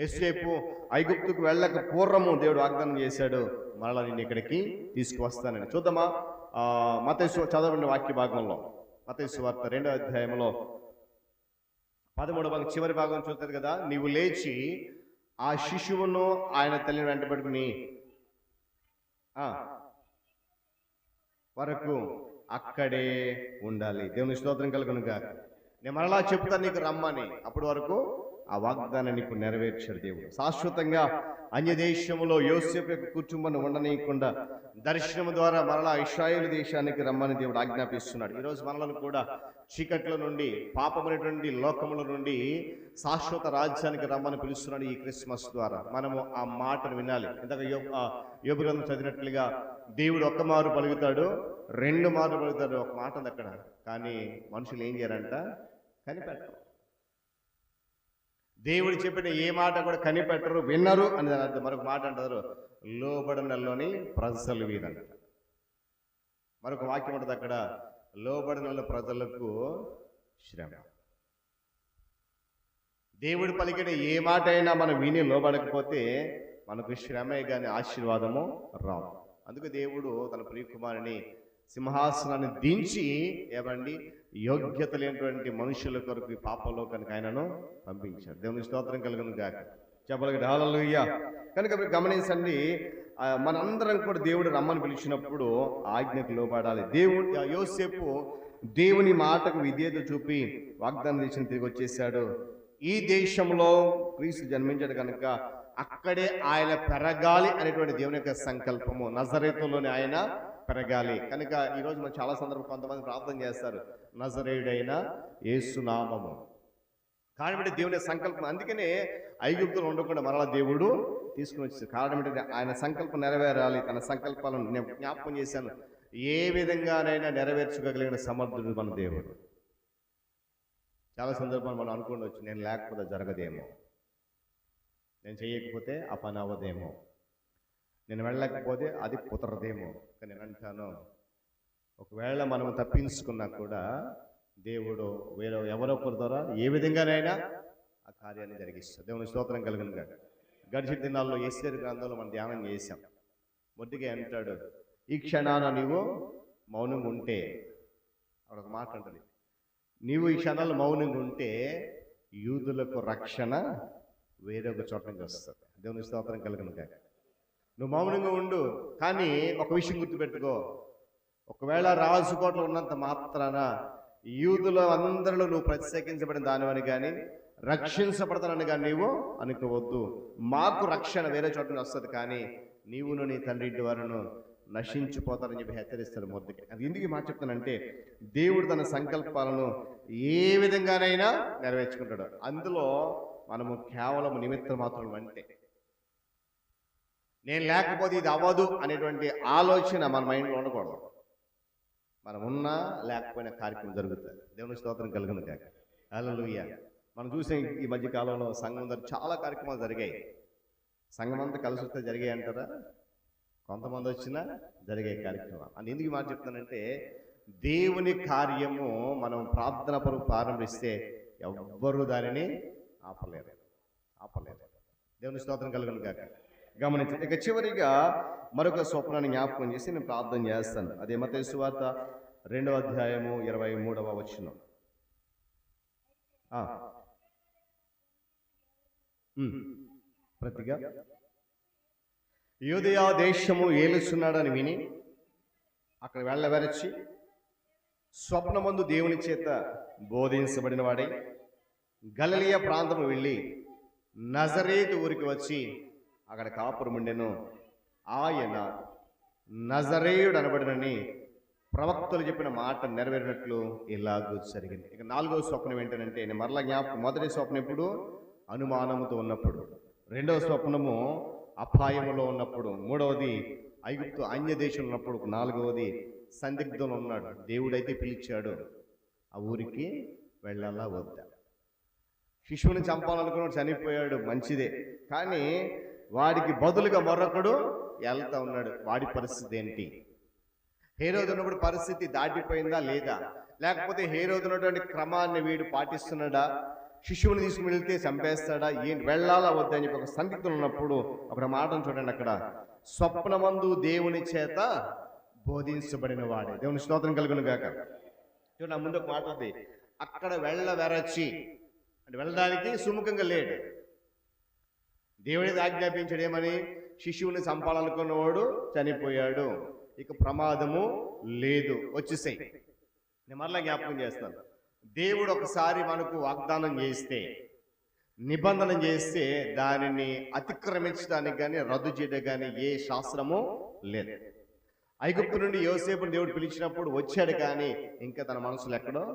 యేసేపు ఐగుప్తుకు వెళ్ళక పూర్వము దేవుడు వాగ్దానం చేశాడు, మరలా నేను ఇక్కడికి తీసుకువస్తానని. చూద్దామా మత్తయి చదవండి వాక్య భాగంలో. మత్తయి సువార్త 2వ అధ్యాయంలో 13వ భాగం చివరి భాగం చూస్తారు కదా. నీవు లేచి ఆ శిశువును ఆయన తల్లిని వెంట పెట్టుకుని వరకు అక్కడే ఉండాలి. దేవుని స్తోత్రం కలుగునుగా. నేను మరలా చెప్తాను నీకు రమ్మని. అప్పటి వరకు ఆ వాగ్దానాన్ని ఇప్పుడు నెరవేర్చాడు దేవుడు. శాశ్వతంగా అన్య దేశంలో యోసేపు యొక్క కుటుంబాన్ని ఉండనీయకుండా దర్శనం ద్వారా మరలా ఇశ్రాయేలు దేశానికి రమ్మని దేవుడు ఆజ్ఞాపిస్తున్నాడు. ఈరోజు మనలను కూడా చీకట్ల నుండి, పాపమైనటువంటి లోకముల నుండి శాశ్వత రాజ్యానికి రమ్మని పిలుస్తున్నాడు ఈ క్రిస్మస్ ద్వారా. మనము ఆ మాటను వినాలి. ఇందాక యోబు గ్రంథం చదివినట్లుగా దేవుడు ఒక్క మారు పలుకుతాడు, 2 మార్లు పలుకుతాడు. ఒక మాట ఉంది అక్కడ. కానీ మనుషులు ఏం చేయరంట? కనిపెట్టరు. దేవుడు చెప్పిన ఏ మాట కూడా కనిపెట్టరు, విన్నరు అని అర్థం. మరొక మాట అంటారు, లోబడనల్లోని ప్రజలు వీరంట. మరొక వాక్యం ఉంటుంది అక్కడ, లోబడనల్ల ప్రజలకు శ్రమ. దేవుడు పలికిన ఏ మాట అయినా మనం విని లోబడకపోతే మనకు శ్రమే కానీ ఆశీర్వాదము రాదు. అందుకే దేవుడు తన ప్రియకుమారుని సింహాసనాన్ని దించి ఏమండి యోగ్యత లేనటువంటి మనుషుల కొరకు పాపలోకానికి ఆయనను పంపించాడు. దేవుని స్తోత్రం కలుగును గాక. చెప్పగలిగే హల్లెలూయా. కనుక మీరు గమనించండి, మనందరం కూడా దేవుడు రమ్మని పిలిచినప్పుడు ఆజ్ఞకు లోబడాలి. దేవుడు యోసేపు దేవుని మాటకు విధేయత చూపి వాగ్దానం చేసిన తిరిగి వచ్చేసాడు. ఈ దేశంలో క్రీస్తు జన్మించాడు కనుక అక్కడే ఆయన పెరగాలి అనేటువంటి దేవుని యొక్క సంకల్పము. నజరేతులోనే ఆయన పెరగాలి కనుక ఈరోజు మనం చాలా సందర్భం కొంతమంది ప్రార్థన చేస్తారు, నజరేయుడైన యేసు నామము. కాబట్టి దేవుని సంకల్పం. అందుకనే ఐగుప్తులు ఉండకుండా మరలా దేవుడు తీసుకుని వచ్చారు. కారణం ఏంటంటే ఆయన సంకల్పం నెరవేరాలి. తన సంకల్పాలను నేను జ్ఞాపకం చేశాను, ఏ విధంగానైనా నెరవేర్చుకోగలిగిన సమర్థుడు మన దేవుడు. చాలా సందర్భాలు మనం అనుకోవచ్చు, నేను లేకపోతే జరగదేమో, నేను చేయకపోతే ఆ పని అవ్వదేమో, నేను వెళ్ళలేకపోతే అది కుదరదేమో. కానీ నేను అంటాను, ఒకవేళ మనం తప్పించుకున్నా కూడా దేవుడు ఎవరొకరి ద్వారా ఏ విధంగానైనా ఆ కార్యాన్ని జరిగిస్తాడు. దేవుని స్తోత్రం కలుగును గాక. గడిచిన దినాల్లో యెషయా గ్రంథంలో మనం ధ్యానం చేశాం. మొదటిగా అంటాడు, ఈ క్షణాన నీవు మౌనంగా ఉంటే, అక్కడ ఒక మాట అంటుంది, నీవు ఈ క్షణాలు మౌనంగా ఉంటే యూదులకు రక్షణ వేరొక చోట నుంచి వస్తుంది. దేవుని స్తోత్రం కలుగును గాక. నువ్వు మౌనంగా ఉండు, కానీ ఒక విషయం గుర్తుపెట్టుకో, ఒకవేళ రాజుకోటలో ఉన్నంత మాత్రాన యూదులో అందరిలో నువ్వు ప్రత్యేకించబడిన దానివని కానీ రక్షించబడతానని కానీ నీవు అనుకోవద్దు. మాకు రక్షణ వేరే చోట నుంచి వస్తుంది, కానీ నీవును నీ తండ్రి ఇంటి వారును నశించిపోతారని చెప్పి హెచ్చరిస్తాడు మొదటికి. అది ఎందుకు మాట చెప్తానంటే, దేవుడు తన సంకల్పాలను ఏ విధంగానైనా నెరవేర్చుకుంటాడు. అందులో మనము కేవలం నిమిత్తం మాత్రం అంటే, నేను లేకపోతే ఇది అవ్వదు అనేటువంటి ఆలోచన మన మైండ్లో ఉండకూడదు. మనం ఉన్నా లేకపోయినా కార్యక్రమం జరుగుతుంది. దేవుని స్తోత్రం కలుగును గాక. హల్లెలూయా. మనం చూసే ఈ మధ్య కాలంలో సంఘం దగ్గర చాలా కార్యక్రమాలు జరిగాయి. సంఘం అంతా కలిసి వస్తే జరిగాయి అంటారా? కొంతమంది వచ్చినా జరిగే కార్యక్రమం. అని ఎందుకు మాట చెప్తానంటే, దేవుని కార్యము మనం ప్రార్థన పరుగు ప్రారంభిస్తే ఎవ్వరూ దానిని ఆపలేరు. దేవుని స్తోత్రం కలుగును గాక. గమనించండి. ఇక చివరిగా మరొక స్వప్నాన్ని జ్ఞాపకం చేసి నేను ప్రార్థన చేస్తాను. అదే మత్తయి సువార్త 2వ అధ్యాయము 23వ వచనం. ప్రతిగా యూదయ దేశము ఏలుస్తున్నాడని విని అక్కడ వెళ్ళవరచి స్వప్నమందు దేవుని చేత బోధించబడిన వాడై గలిలయ ప్రాంతము వెళ్ళి నజరేతు ఊరికి వచ్చి అక్కడ కాపురం ఉండెను. ఆయన నజరేయుడు అనబడినని ప్రవక్తలు చెప్పిన మాట నెరవేరినట్లు ఇలాగూ జరిగింది. ఇక 4వ స్వప్నం ఏంటంటే, నేను మరలా జ్ఞాపకం, మొదటి స్వప్నం ఇప్పుడు అనుమానముతో ఉన్నప్పుడు, 2వ స్వప్నము అపాయములో ఉన్నప్పుడు, 3వది ఐగుప్తు అన్య దేశంలో ఉన్నప్పుడు, 4వది సందిగ్ధంలో ఉన్నాడు. దేవుడైతే పిలిచాడు, ఆ ఊరికి వెళ్ళాలా వద్దా. శిశువుని చంపాలనుకున్నాడు, చనిపోయాడు, మంచిదే. కానీ వాడికి బదులుగా మరొకడు వెళ్తా ఉన్నాడు. వాడి పరిస్థితి ఏంటి? హేరోదు ఉన్నప్పుడు పరిస్థితి దాటిపోయిందా లేదా? లేకపోతే హేరోదు ఉన్నటువంటి క్రమాన్ని వీడు పాటిస్తున్నాడా? శిష్యువుని తీసుకుని వెళ్తే చంపేస్తాడా, ఏంటి వెళ్ళాలా వద్దా అని చెప్పి ఒక సందిగ్ధం ఉన్నప్పుడు ఒక మాటను చూడండి అక్కడ, స్వప్నమందు దేవుని చేత బోధించబడిన వాడే. దేవుని స్తోత్రం కలుగును గాక. చూడండి, ముందు ఒక మాట ఉంది, అక్కడ వెళ్ళవెరచి అంటే వెళ్ళడానికి సుముఖంగా లేడు. దేవుడికి ఆజ్ఞాపించాడు ఏమని, శిశువుని చంపాలనుకున్నవాడు చనిపోయాడు, ఇక ప్రమాదము లేదు, వచ్చేసాయి. నేను మరలా జ్ఞాపకం చేస్తాను, దేవుడు ఒకసారి మనకు వాగ్దానం చేస్తే, నిబంధన చేస్తే దానిని అతిక్రమించడానికి కానీ రద్దు చేయడానికి కానీ ఏ శాస్త్రము లేదు. ఐగుప్తు నుండి యోసేపుని దేవుడు పిలిచినప్పుడు వచ్చాడు, కానీ ఇంకా తన మనసులో ఎక్కడో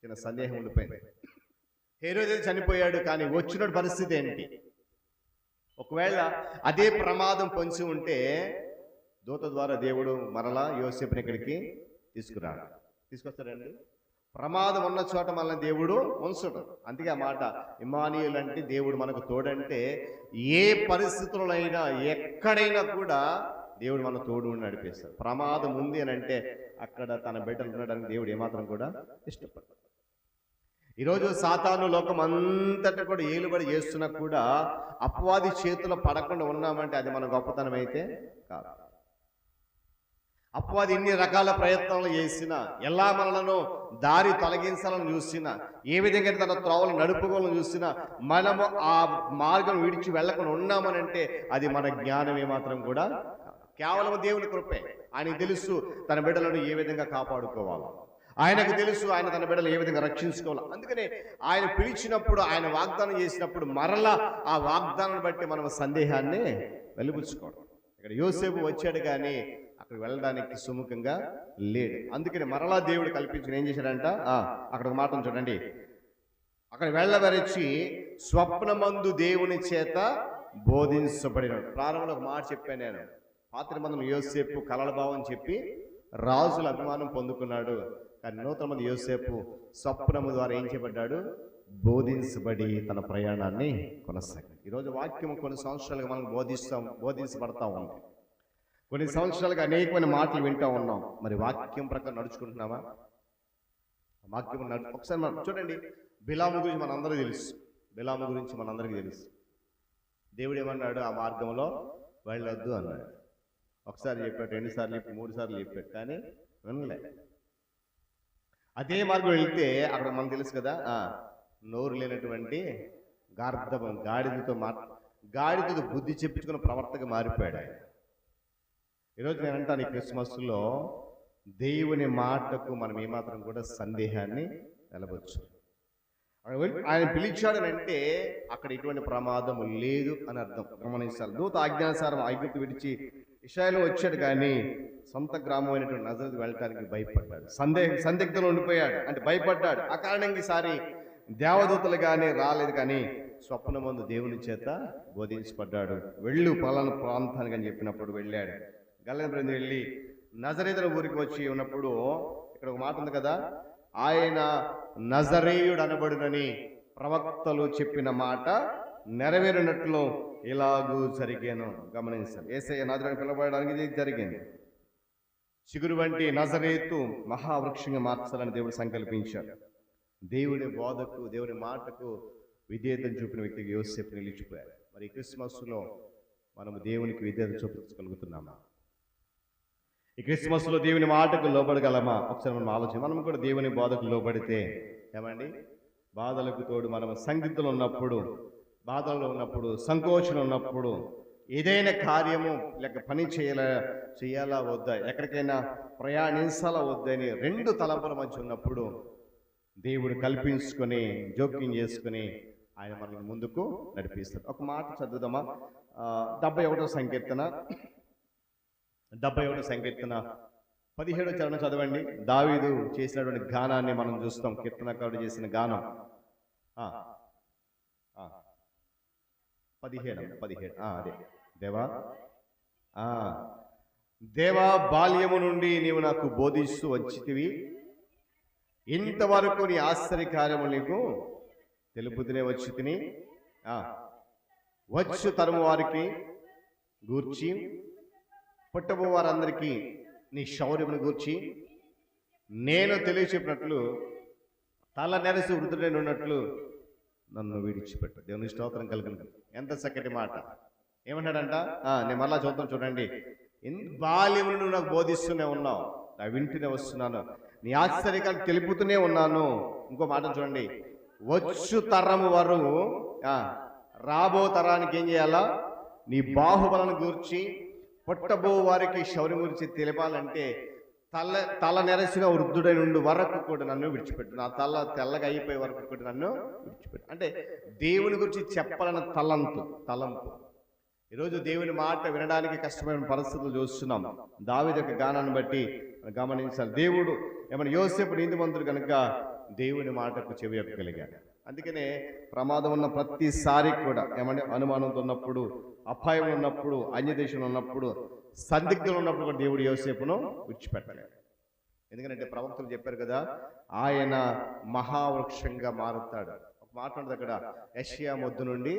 చిన్న సందేహం ఉండిపోయింది. హేరోదు చనిపోయాడు, కానీ వచ్చిన పరిస్థితి ఏంటి? ఒకవేళ అదే ప్రమాదం పొంచి ఉంటే దూత ద్వారా దేవుడు మరలా యోసేపుని ఇక్కడికి తీసుకొస్తాడండి. ప్రమాదం ఉన్న చోట మనల్ని దేవుడు ఉంచడం. అందుకే ఆ మాట ఇమ్మానుయేలు అంటే దేవుడు మనకు తోడంటే, ఏ పరిస్థితుల్లో అయినా ఎక్కడైనా కూడా దేవుడు మన తోడు నడిపిస్తాడు. ప్రమాదం ఉంది అని అంటే అక్కడ తన బిడ్డలు ఉండడానికి దేవుడు ఏమాత్రం కూడా ఇష్టపడతాడు. ఈరోజు సాతాను లోకం అంతటా కూడా ఏలుబడి చేస్తున్నా కూడా అపవాది చేతిలో పడకుండా ఉన్నామంటే అది మన గొప్పతనం అయితే కాదు. అపవాది ఎన్ని రకాల ప్రయత్నాలు చేసినా, ఎలా మనలను దారి తొలగించాలని చూసినా, ఏ విధంగా తన త్రోవలు నడుపుకోవాలని చూసినా, మనము ఆ మార్గం విడిచి వెళ్ళకుండా ఉన్నామనంటే అది మన జ్ఞానం ఏమాత్రం కూడా కేవలం దేవుని కృపే. ఆయనకు తెలుసు తన బిడ్డలను ఏ విధంగా కాపాడుకోవాలో, ఆయనకు తెలుసు ఆయన తన బిడ్డలు ఏ విధంగా రక్షించుకోవాలో. అందుకనే ఆయన పిలిచినప్పుడు, ఆయన వాగ్దానం చేసినప్పుడు మరలా ఆ వాగ్దానాన్ని బట్టి మనం సందేహాన్ని వెలిబుచ్చుకోవడం. ఇక్కడ యోసేపు వచ్చాడు, కానీ అక్కడ వెళ్ళడానికి సుముఖంగా లేడు. అందుకని మరలా దేవుడు కల్పించిన ఏం చేశాడంట, అక్కడ ఒక మాటను చూడండి, అక్కడ వెళ్ళవరచి స్వప్నమందు దేవుని చేత బోధించబడినాడు. ప్రారంభంలో ఒక మాట చెప్పాను నేను, పాత నిబంధనలో యోసేపు కలల భావం చెప్పి రాజుల అభిమానం పొందుకున్నాడు, కానీ నూతన మంది యోసేపు స్వప్నము ద్వారా ఏం చేయబడ్డాడు, బోధించబడి తన ప్రయాణాన్ని కొనసాగాడు. ఈరోజు వాక్యం కొన్ని సంవత్సరాలుగా మనం బోధించబడతా ఉంది, కొన్ని సంవత్సరాలుగా అనేకమైన మాటలు వింటూ ఉన్నాం. మరి వాక్యం ప్రకారం నడుచుకుంటున్నావా? వాక్యం ఒకసారి మనం చూడండి, బిలాము గురించి మనందరికీ తెలుసు. బిలాము గురించి మనందరికీ తెలుసు. దేవుడు ఏమన్నాడు, ఆ మార్గంలో వెళ్ళొద్దు అన్నాడు. ఒకసారి చెప్పాడు, 2 సార్లు చెప్పి 3 సార్లు చెప్పాడు, కానీ వినలే. అదే మార్గం వెళ్తే అక్కడ మనకు తెలుసు కదా, నోరు లేనటువంటి గార్ధబం, గాడిదతో బుద్ధి చెప్పించుకున్న ప్రవర్తగా మారిపోయాడు ఆయన. ఈరోజు నేను అంటాను, ఈ క్రిస్మస్లో దేవుని మాటకు మనం ఏమాత్రం కూడా సందేహాన్ని నిలవచ్చు. ఆయన పిలిచాడనంటే అక్కడ ఎటువంటి ప్రమాదం లేదు అని అర్థం గమనించాలి. దూత ఆజ్ఞానుసారం ఐగుప్తు విడిచి ఇశ్రాయేలు వచ్చాడు, కానీ సొంత గ్రామం అయినటువంటి నజరుకు వెళ్ళటానికి భయపడ్డాడు, సందిగ్ధంలో ఉండిపోయాడు, అంటే భయపడ్డాడు. ఆ కారణంగా ఈసారి దేవదూతలు కానీ రాలేదు, కానీ స్వప్నమందు దేవుని చేత బోధించబడ్డాడు. వెళ్ళు పలానా ప్రాంతానికి అని చెప్పినప్పుడు వెళ్ళాడు. గల్లిన వెళ్ళి నజరేతుల ఊరికి వచ్చి ఉన్నప్పుడు ఇక్కడ ఒక మాట ఉంది కదా, ఆయన నజరేయుడు అనబడునని ప్రవక్తలు చెప్పిన మాట నెరవేరినట్లు ఇలాగూ జరిగాను. గమనించాలి, యేసయ్య నజరేయుడు పిలవడానికి ఇది జరిగింది. చిగురు వంటి నజరేతు మహావృక్షంగా మార్చాలని దేవుడు సంకల్పించాడు. దేవుని బోధకు, దేవుని మాటకు విధేయతను చూపిన వ్యక్తికి యోసేపు నిలిచిపోయారు. మరి ఈ క్రిస్మస్లో మనము దేవునికి విధేయత చూపించగలుగుతున్నామా? ఈ క్రిస్మస్లో దేవుని మాటకు లోబడగలమా? ఒకసారి మనం ఆలోచన. మనం కూడా దేవుని బోధకు లోబడితే ఏమండి, బాధలకు తోడు మనం సందిగ్ధంలో ఉన్నప్పుడు, బాధల్లో ఉన్నప్పుడు, సంకోచంలో ఉన్నప్పుడు, ఏదైనా కార్యము లేక పని చేయాలా వద్దా, ఎక్కడికైనా ప్రయాణించాలా వద్దని 2 తలంపుల మధ్య ఉన్నప్పుడు దేవుడు కల్పించుకొని జోక్యం చేసుకుని ఆయన మనల్ని ముందుకు నడిపిస్తాడు. ఒక మాట చదువుదామా? 71వ సంకీర్తన 17వ చరణం చదవండి. దావీదు చేసినటువంటి గానాన్ని మనం చూస్తాం, కీర్తనకారుడు చేసిన గానం. 17 అదే, దేవా బాల్యము నుండి నీవు నాకు బోధిస్తూ వచ్చితివి, ఇంతవరకు నీ ఆశ్చర్యకార్యము నీకు తెలుపుతూనే వచ్చి తిని, వచ్చు తరము వారికి గూర్చి, పుట్టబో వారందరికీ నీ శౌర్యమును గూర్చి నేను తెలియచెప్పినట్లు, తల నెరసి వృద్ధుడైన ఉన్నట్లు నన్ను విడిచిపెట్టు. దేవుని స్తోత్రం కలుగును. ఎంత చక్కటి మాట. ఏమంటాడంట? నేను మళ్ళా చూద్దాం, చూడండి. బాల్యమును నువ్వు నాకు బోధిస్తూనే ఉన్నావు, నా వింటూనే వస్తున్నాను, నీ ఆశ్చర్యకాలు తెలుపుతూనే ఉన్నాను. ఇంకో మాట చూడండి, వచ్చు తరము వరకు రాబో తరానికి ఏం చేయాలా? నీ బాహుబలను గూర్చి పుట్టబో వారికి శౌర్యం గురించి తెలిపాలంటే తల నెరసిన వృద్ధుడై నుండి వరకు కూడా నన్ను విడిచిపెట్టు, నా తల తెల్లగా అయిపోయే వరకు కూడా నన్ను విడిచిపెట్టు. అంటే దేవుని గురించి చెప్పాలన్న తలంపు. ఈరోజు దేవుని మాట వినడానికి కష్టమైన పరిస్థితులు చూస్తున్నాం. దావీదు యొక్క గానాన్ని బట్టి గమనించాలి. దేవుడు ఏమైనా యోసేపు నీతిమంతుడు కనుక దేవుని మాటకు చెవి ఎక్కగలిగాడు. అందుకనే ప్రమాదం ఉన్న ప్రతిసారి కూడా ఏమంటే అనుమానంతో ఉన్నప్పుడు, అపాయం ఉన్నప్పుడు, అన్యదేశంలో ఉన్నప్పుడు, సందిగ్ధులు ఉన్నప్పుడు కూడా దేవుడు యోసేపును విడిచిపెట్టలేదు. ఎందుకంటే ప్రవక్తలు చెప్పారు కదా, ఆయన మహావృక్షంగా మారుతాడు. ఒక మాట ఉంటుంది అక్కడ, యెషయా మొద్దు నుండి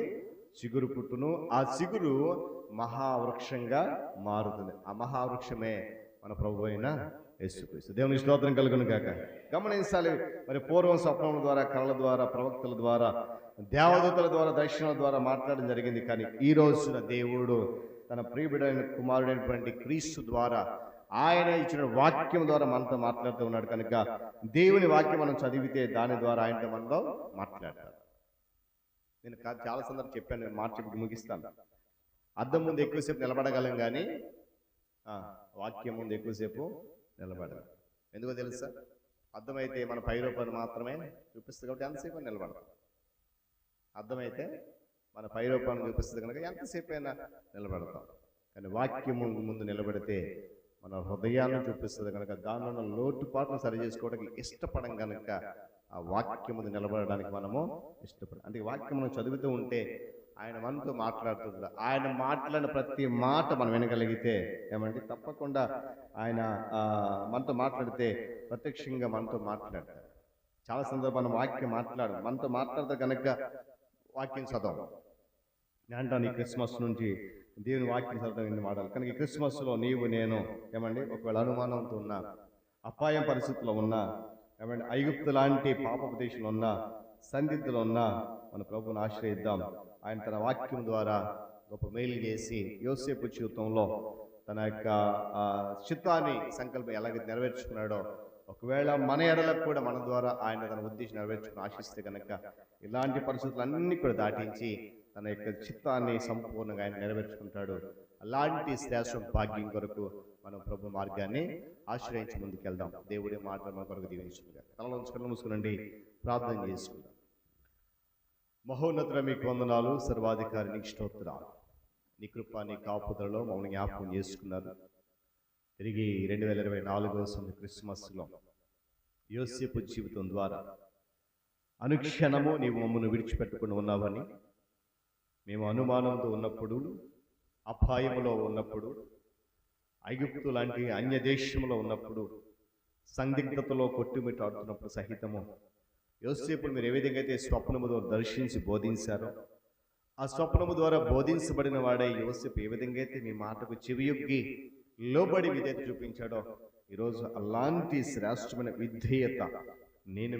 చిగురు పుట్టును, ఆ చిగురు మహావృక్షంగా మారుతుంది. ఆ మహావృక్షమే మన ప్రభు అయిన యేసుక్రీస్తు. దేవుని స్తోత్రం కలుగును గాక. గమనించాలి. మరి పూర్వం స్వప్నముల ద్వారా, కళల ద్వారా, ప్రవక్తల ద్వారా, దేవదూతల ద్వారా, దర్శనాల ద్వారా మాట్లాడడం జరిగింది. కానీ ఈ రోజున దేవుడు తన ప్రియబిడైన కుమారుడైనటువంటి క్రీస్తు ద్వారా, ఆయన ఇచ్చిన వాక్యం ద్వారా మనతో మాట్లాడుతూ ఉన్నాడు. కనుక దేవుని వాక్యం మనం చదివితే దాని ద్వారా ఆయనతో మనతో మాట్లాడతాడు. నేను చాలా సందర్భం చెప్పాను, నేను మాట చెప్పి ముగిస్తాను. అద్దం ముందు ఎక్కువసేపు నిలబడగలం, కానీ వాక్యం ముందు ఎక్కువసేపు నిలబడదు. ఎందుకో తెలుసా? అర్థమైతే మన పై రూపాయలు మాత్రమే చూపిస్తుంది కాబట్టి ఎంతసేపు నిలబడతాం. అర్థమైతే మన పై రూపాన్ని చూపిస్తుంది కనుక ఎంతసేపు అయినా నిలబడతాం. కానీ వాక్యం ముందు నిలబడితే మన హృదయాన్ని చూపిస్తుంది కనుక దానిలో ఉన్న లోటుపాట్లను సరి చేసుకోవడానికి ఇష్టపడం కనుక ఆ వాక్యం ముందు నిలబడడానికి మనము ఇష్టపడం. అంటే వాక్యం మనం చదువుతూ ఉంటే ఆయన మనతో మాట్లాడుతుంటాడు. ఆయన మాట్లాడిన ప్రతి మాట మనం వినగలిగితే ఏమంటే తప్పకుండా ఆయన మనతో మాట్లాడితే ప్రత్యక్షంగా మనతో మాట్లాడతాడు. చాలా సందర్భాలు వాక్యం మనతో మాట్లాడతా కనుక వాక్యం చదవం. నేను అంటాను, ఈ క్రిస్మస్ నుంచి దేవుని వాక్యం చదవడం ఎన్ని మాటలు. కనుక ఈ క్రిస్మస్లో నీవు నేను ఏమండి ఒకవేళ అనుమానంతో ఉన్నా, అపాయం పరిస్థితుల్లో ఉన్నా, ఏమంటే ఐగుప్తు లాంటి పాపోపదేశంలో ఉన్నా, సందిగ్ధులు ఉన్నా, మన ప్రభువుని ఆశ్రయిద్దాం. ఆయన తన వాక్యం ద్వారా గొప్ప మేలు చేసి యోసేపు జీవితంలో తన యొక్క చిత్తాన్ని సంకల్పం ఎలాగైతే నెరవేర్చుకున్నాడో, ఒకవేళ మన ఎడలకు కూడా మన ద్వారా ఆయన తన ఉద్దేశం నెరవేర్చుకుని ఆశిస్తే కనుక ఇలాంటి పరిస్థితులన్నీ కూడా దాటించి తన యొక్క చిత్తాన్ని సంపూర్ణంగా ఆయన నెరవేర్చుకుంటాడు. అలాంటి శ్రేష్ఠ భాగ్యం కొరకు మనం ప్రభు మార్గాన్ని ఆశ్రయించి ముందుకెళ్దాం. దేవుడి మాటలు మన కొరకు దీవించుకుందాం. తలలోంచి కళ్ళు మూసుకునండి, ప్రార్థన చేసుకుందాం. మహోన్నతుడ మీకు వందనాలు, సర్వాధికారి నీకు స్తోత్రాలు. నీ కృప, నీ కాపుదలలో మమ్మల్ని జ్ఞాపకం చేసుకున్నారు. తిరిగి 2024 క్రిస్మస్లో యోసేపు జీవితం ద్వారా అనుక్షణము నీవు మమ్మల్ని విడిచిపెట్టుకుని ఉన్నావని, మేము అనుమానంతో ఉన్నప్పుడు, అపాయములో ఉన్నప్పుడు, ఐగుప్తు లాంటి అన్య దేశంలో ఉన్నప్పుడు, సందిగ్ధతలో కొట్టుమిట్టాడుతున్నప్పుడు సహితము యోసేపును మీరు ఏ విధంగా అయితే స్వప్నము ద్వారా దర్శించి బోధించారో, ఆ స్వప్నము ద్వారా బోధించబడిన వాడే యోసేపు ఏ విధంగా అయితే మీ మాటకు చెవియొగ్గి లోబడి విధేయత చూపించాడో, ఈరోజు అలాంటి శ్రేష్టమైన విధేయత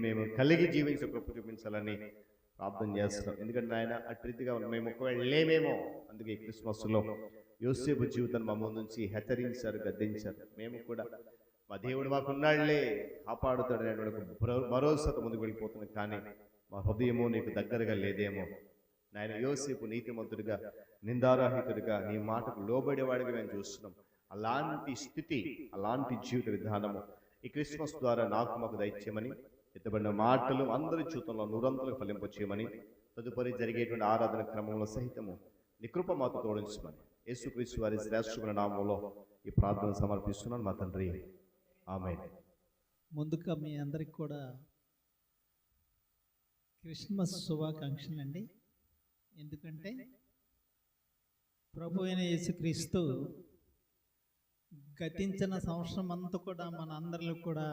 మేము కలిగి జీవించే కృప చూపించాలని ప్రార్థన చేస్తున్నాం. ఎందుకంటే ఆయన అటు రీతిగా మేము ఒకవేళ లేమేమో, అందుకే ఈ క్రిస్మస్లో యోసేపు జీవితాన్ని మా ముందు నుంచి హెచ్చరించారు, గద్దించారు. మేము కూడా మా దేవుడు మాకున్నాళ్లే, కాపాడుతాడు అనే భరోసాతో ముందుకు వెళ్ళిపోతున్నాం. కానీ మా హృదయము నీకు దగ్గరగా లేదేమో. నాయన యోసేపు నీతిమంతుడిగా, నిందారహితుడిగా, నీ మాటకు లోబడేవాడిగా మేము చూస్తున్నాం. అలాంటి స్థితి, అలాంటి జీవిత విధానము ఈ క్రిస్మస్ ద్వారా మాకు దయచేయమని, ఎత్తబడిన మాటలు అందరి జీవితంలో నూరంతలకు ఫలింపచేయమని, తదుపరి జరిగేటువంటి ఆరాధన క్రమంలో సహితము నీ కృప మాకు తోడించమని యేసుక్రీస్తు వారి శ్రేష్టమైన నామంలో ఈ ప్రార్థన సమర్పిస్తున్నాను మా తండ్రి, ఆమేన్. ముందుగా మీ అందరికి కూడా క్రిస్మస్ శుభాకాంక్షలు అండి. ఎందుకంటే ప్రభు అయిన యేసుక్రీస్తు గతించిన సంవత్సరం అంతా కూడా మన అందరిలో కూడా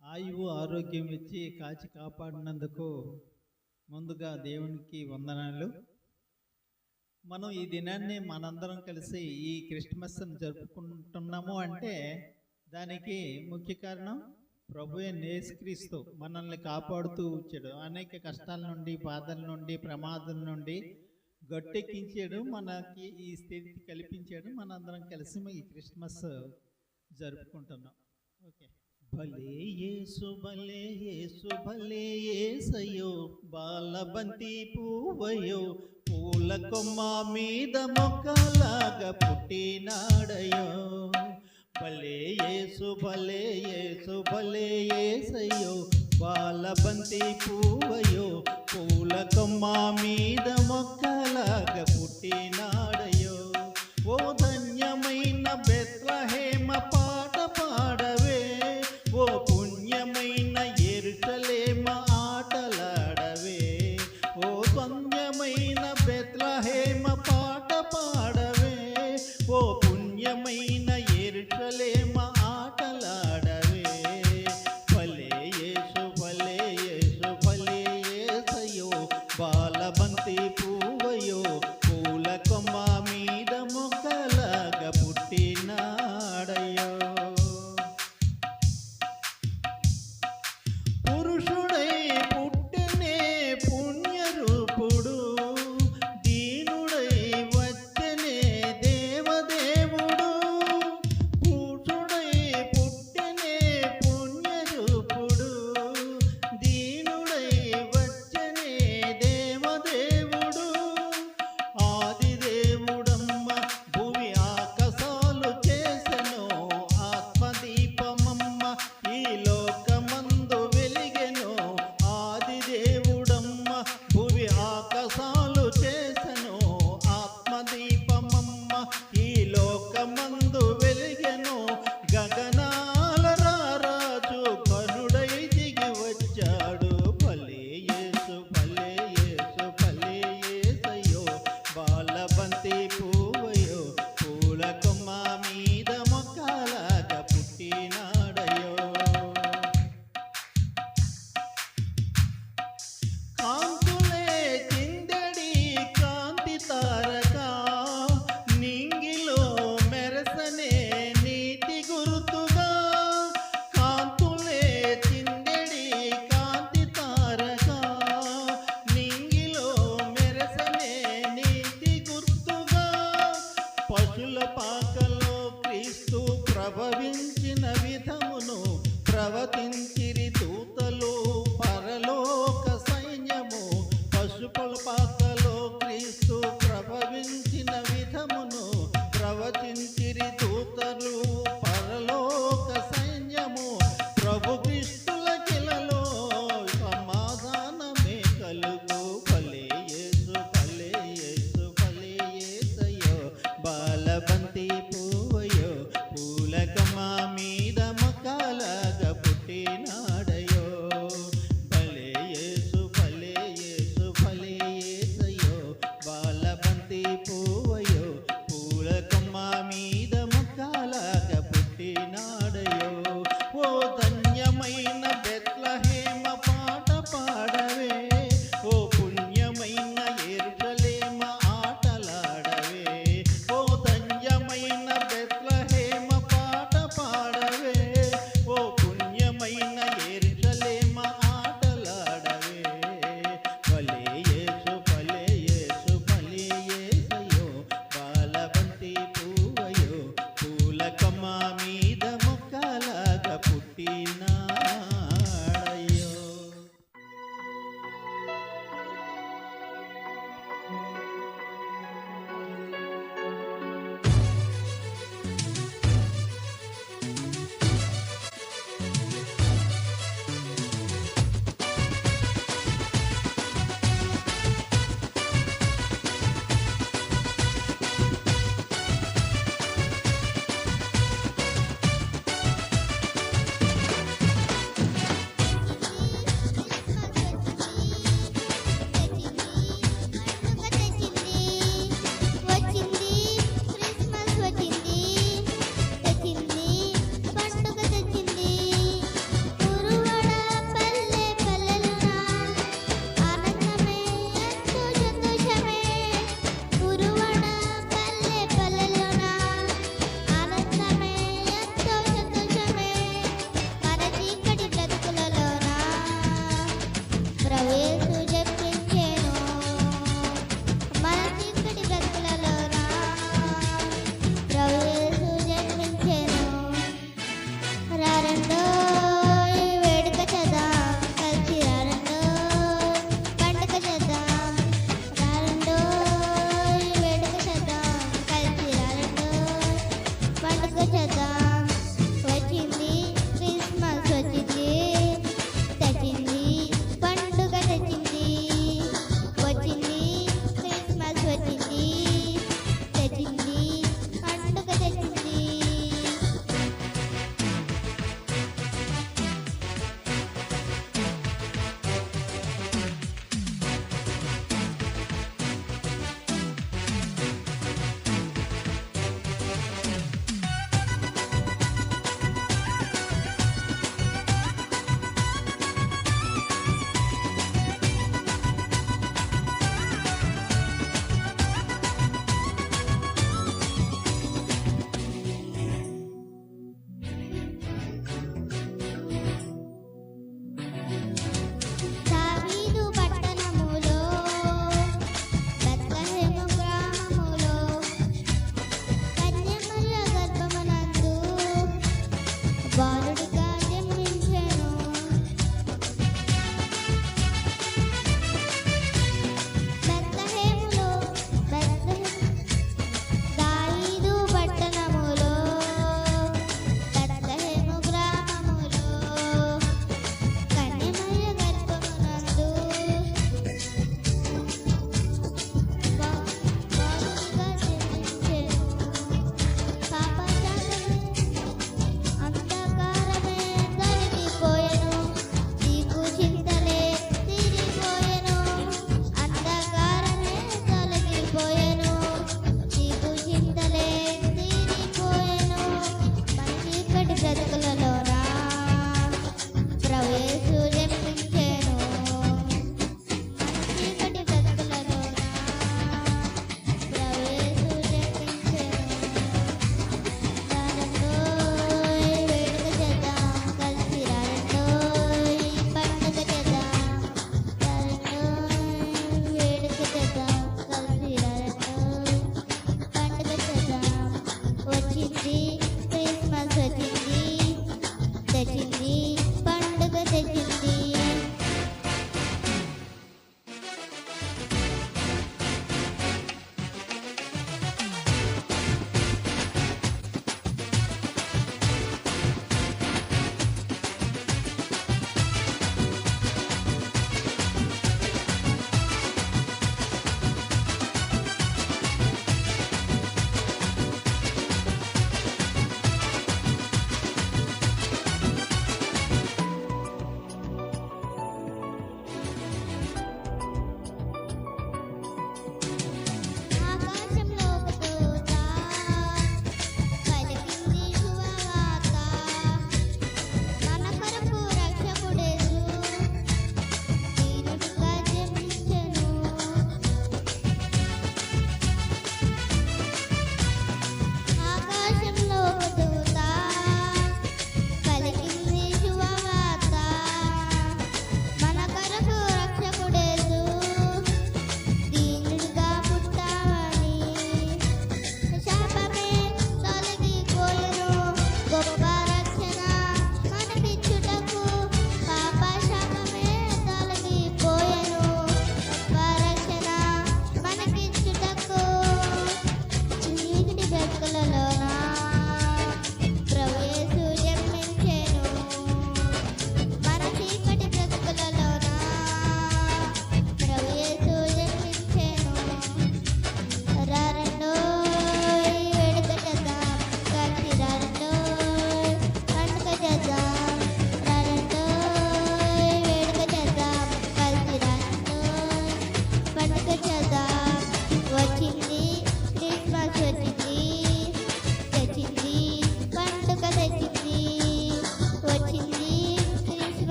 ఆయువు ఆరోగ్యం ఇచ్చి కాచి కాపాడినందుకు ముందుగా దేవునికి వందనాలు. మనం ఈ దినాన్ని మనందరం కలిసి ఈ క్రిస్మస్ని జరుపుకుంటున్నాము అంటే దానికి ముఖ్య కారణం ప్రభు అయిన యేసుక్రీస్తు మనల్ని కాపాడుతూ వచ్చాడు. అనేక కష్టాల నుండి, బాధల నుండి, ప్రమాదం నుండి గట్టెక్కించాడు, మనకి ఈ స్థితి కల్పించాడు. మనందరం కలిసి ఈ క్రిస్మస్ జరుపుకుంటున్నాం. ఓకే. భలే యేసు భలే యేసు భలే యేసయ్యో, బాలబంతి పువ్వయో, పూల కొమ్మ మీద మొక్కలాగా పుట్టినాడయో. భలే యేసు భలే యేసు భలే యేసయ్యో, బాలబంతి పువ్వయో, పూల కొమ్మ మీద మొక్కలాగా పుట్టినాడయో. ఓ ధన్యమైన బెత్లహేమ పాట పాడవే, ఓ పుణ్యమైన యెరూషలేమ ఆటలాడవే. ఓ ధన్యమైన బెత్లహేమ పాట పాడవే, ఓ పుణ్యమైన యెరూషలేమ ఆటలాడవే. భలే యేసు భలే యేసు భలే యేసయ్యో, బాలబంతి పువ్వయో, పూల కొమ్మ మీద మొక్కలాగా పుట్టినాడయో. పురుషుడై పుట్టెనే పుణ్యరూపుడు, దీనుడై వచ్చెనే దేవదేవుడు. పురుషుడై పుట్టెనే పుణ్యరూపుడు, దీనుడై వచ్చెనే దేవదేవుడు. ఆదిదేవుడమ్మ భూమి ఆకాశాలు చేసెను, ఆత్మదీపమమ్మ ఈ లోకమందు వెలిగెను. ఆదిదేవుడమ్మ భూమి ఆకాశాలు చేసెను, ఆత్మదీపమమ్మ ఈ లోకమందు వెలిగెను. గగనాల రారాజు కరుడై దిగి వచ్చాడు. భలే యేసు భలే యేసు భలే యేసయ్యో, బాలబంతి పువ్వయో, పూల కొమ్మ మీద మొక్కలాగా పుట్టినాడయో. కాంతులే చిందడి కాంతి తారక, నింగిలో మెరసనే నీతి గుర్తుగా. కాంతులే చిందడి కాంతి తారక, నింగిలో మెరసనే నీతి గుర్తుగా. పశుల పాకలో క్రీస్తు ప్రభవించిన విధమును ప్రవచించిరి దూతలు పరలోక సైన్యము. పశుపల పాకలో క్రీస్తు ప్రభవించిన విధమును ప్రవచించిరి దూతలు పరలోక సైన్యము. ప్రభు క్రీస్తుల కిలలో సమాధానమే కలుగు. భలే యేసు భలే యేసు భలే యేసయ్యో, బాలబంతి పువ్వయో, పూల కొమ్మ మీద మొక్కలాగా పుట్టినాడు.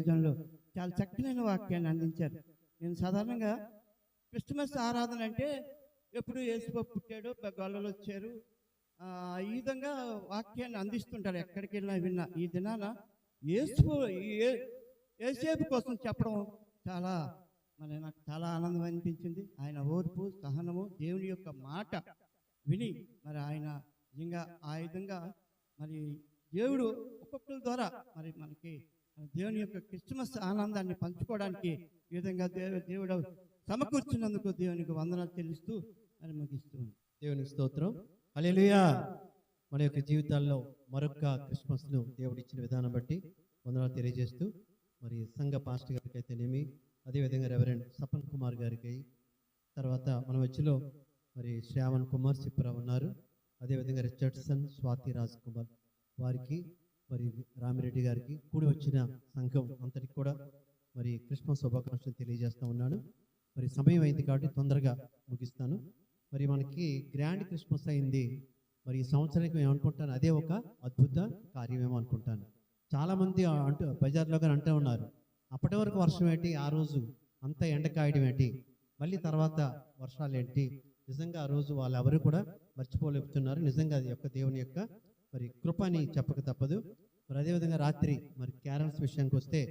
దైవజనులు చాలా చక్కనైన వాక్యాన్ని అందించారు. నేను సాధారణంగా క్రిస్మస్ ఆరాధన అంటే ఎప్పుడు యేసుబాబు పుట్టాడు, గొల్లలు వచ్చారు, ఈ విధంగా వాక్యాన్ని అందిస్తుంటారు. ఎక్కడికి వెళ్ళినా విన్నా. ఈ దినాన యేసేపు కోసం చెప్పడం చాలా నాకు చాలా ఆనందం అనిపించింది. ఆయన ఓర్పు, సహనము, దేవుని యొక్క మాట విని మరి ఆయన నిజంగా ఆ విధంగా మరి దేవుడు ఒక్కొక్కరి ద్వారా మరి మనకి దేవుని యొక్క క్రిస్మస్ ఆనందాన్ని పంచుకోవడానికి ఈ విధంగా దేవుడు సమకూర్చున్నందుకు దేవునికి వందనాలు చెల్లిస్తూ మరి ముగిస్తూ దేవునికి స్తోత్రం. హల్లెలూయా. మన యొక్క జీవితాల్లో మరొక క్రిస్మస్ను దేవుడు ఇచ్చిన విధానం బట్టి వందనాలు తెలియజేస్తూ మరి సంఘ పాస్టర్ గారికి అయితేనేమి, అదేవిధంగా రెవరెండ్ సపన్ కుమార్ గారికి, తర్వాత మన మధ్యలో మరి శ్రావణ్ కుమార్ సిప్రా ఉన్నారు, అదేవిధంగా రిచర్డ్సన్ స్వాతి రాజ్ కుమార్ వారికి, మరి రామిరెడ్డి గారికి, కూడి వచ్చిన సంఘం అంతటికి కూడా మరి క్రిస్మస్ శుభాకాంక్షలు తెలియజేస్తూ ఉన్నాను. మరి సమయం అయింది కాబట్టి తొందరగా ముగిస్తాను. మరి మనకి గ్రాండ్ క్రిస్మస్ అయింది. మరి ఈ సంవత్సరానికి మేము అనుకుంటాను అదే ఒక అద్భుత కార్యమేమో అనుకుంటాను. చాలామంది బజార్లో కానీ అంటూ ఉన్నారు, అప్పటి వరకు వర్షం ఏంటి, ఆ రోజు అంత ఎండ కాయడం ఏంటి, మళ్ళీ తర్వాత వర్షాలు ఏంటి. నిజంగా ఆ రోజు వాళ్ళు ఎవరు కూడా మర్చిపోలేపుతున్నారు. నిజంగా అది యొక్క దేవుని యొక్క మరి కృపని చెప్పక తప్పదు. మరి అదేవిధంగా రాత్రి మరి క్యారల్స్ విషయానికి వస్తే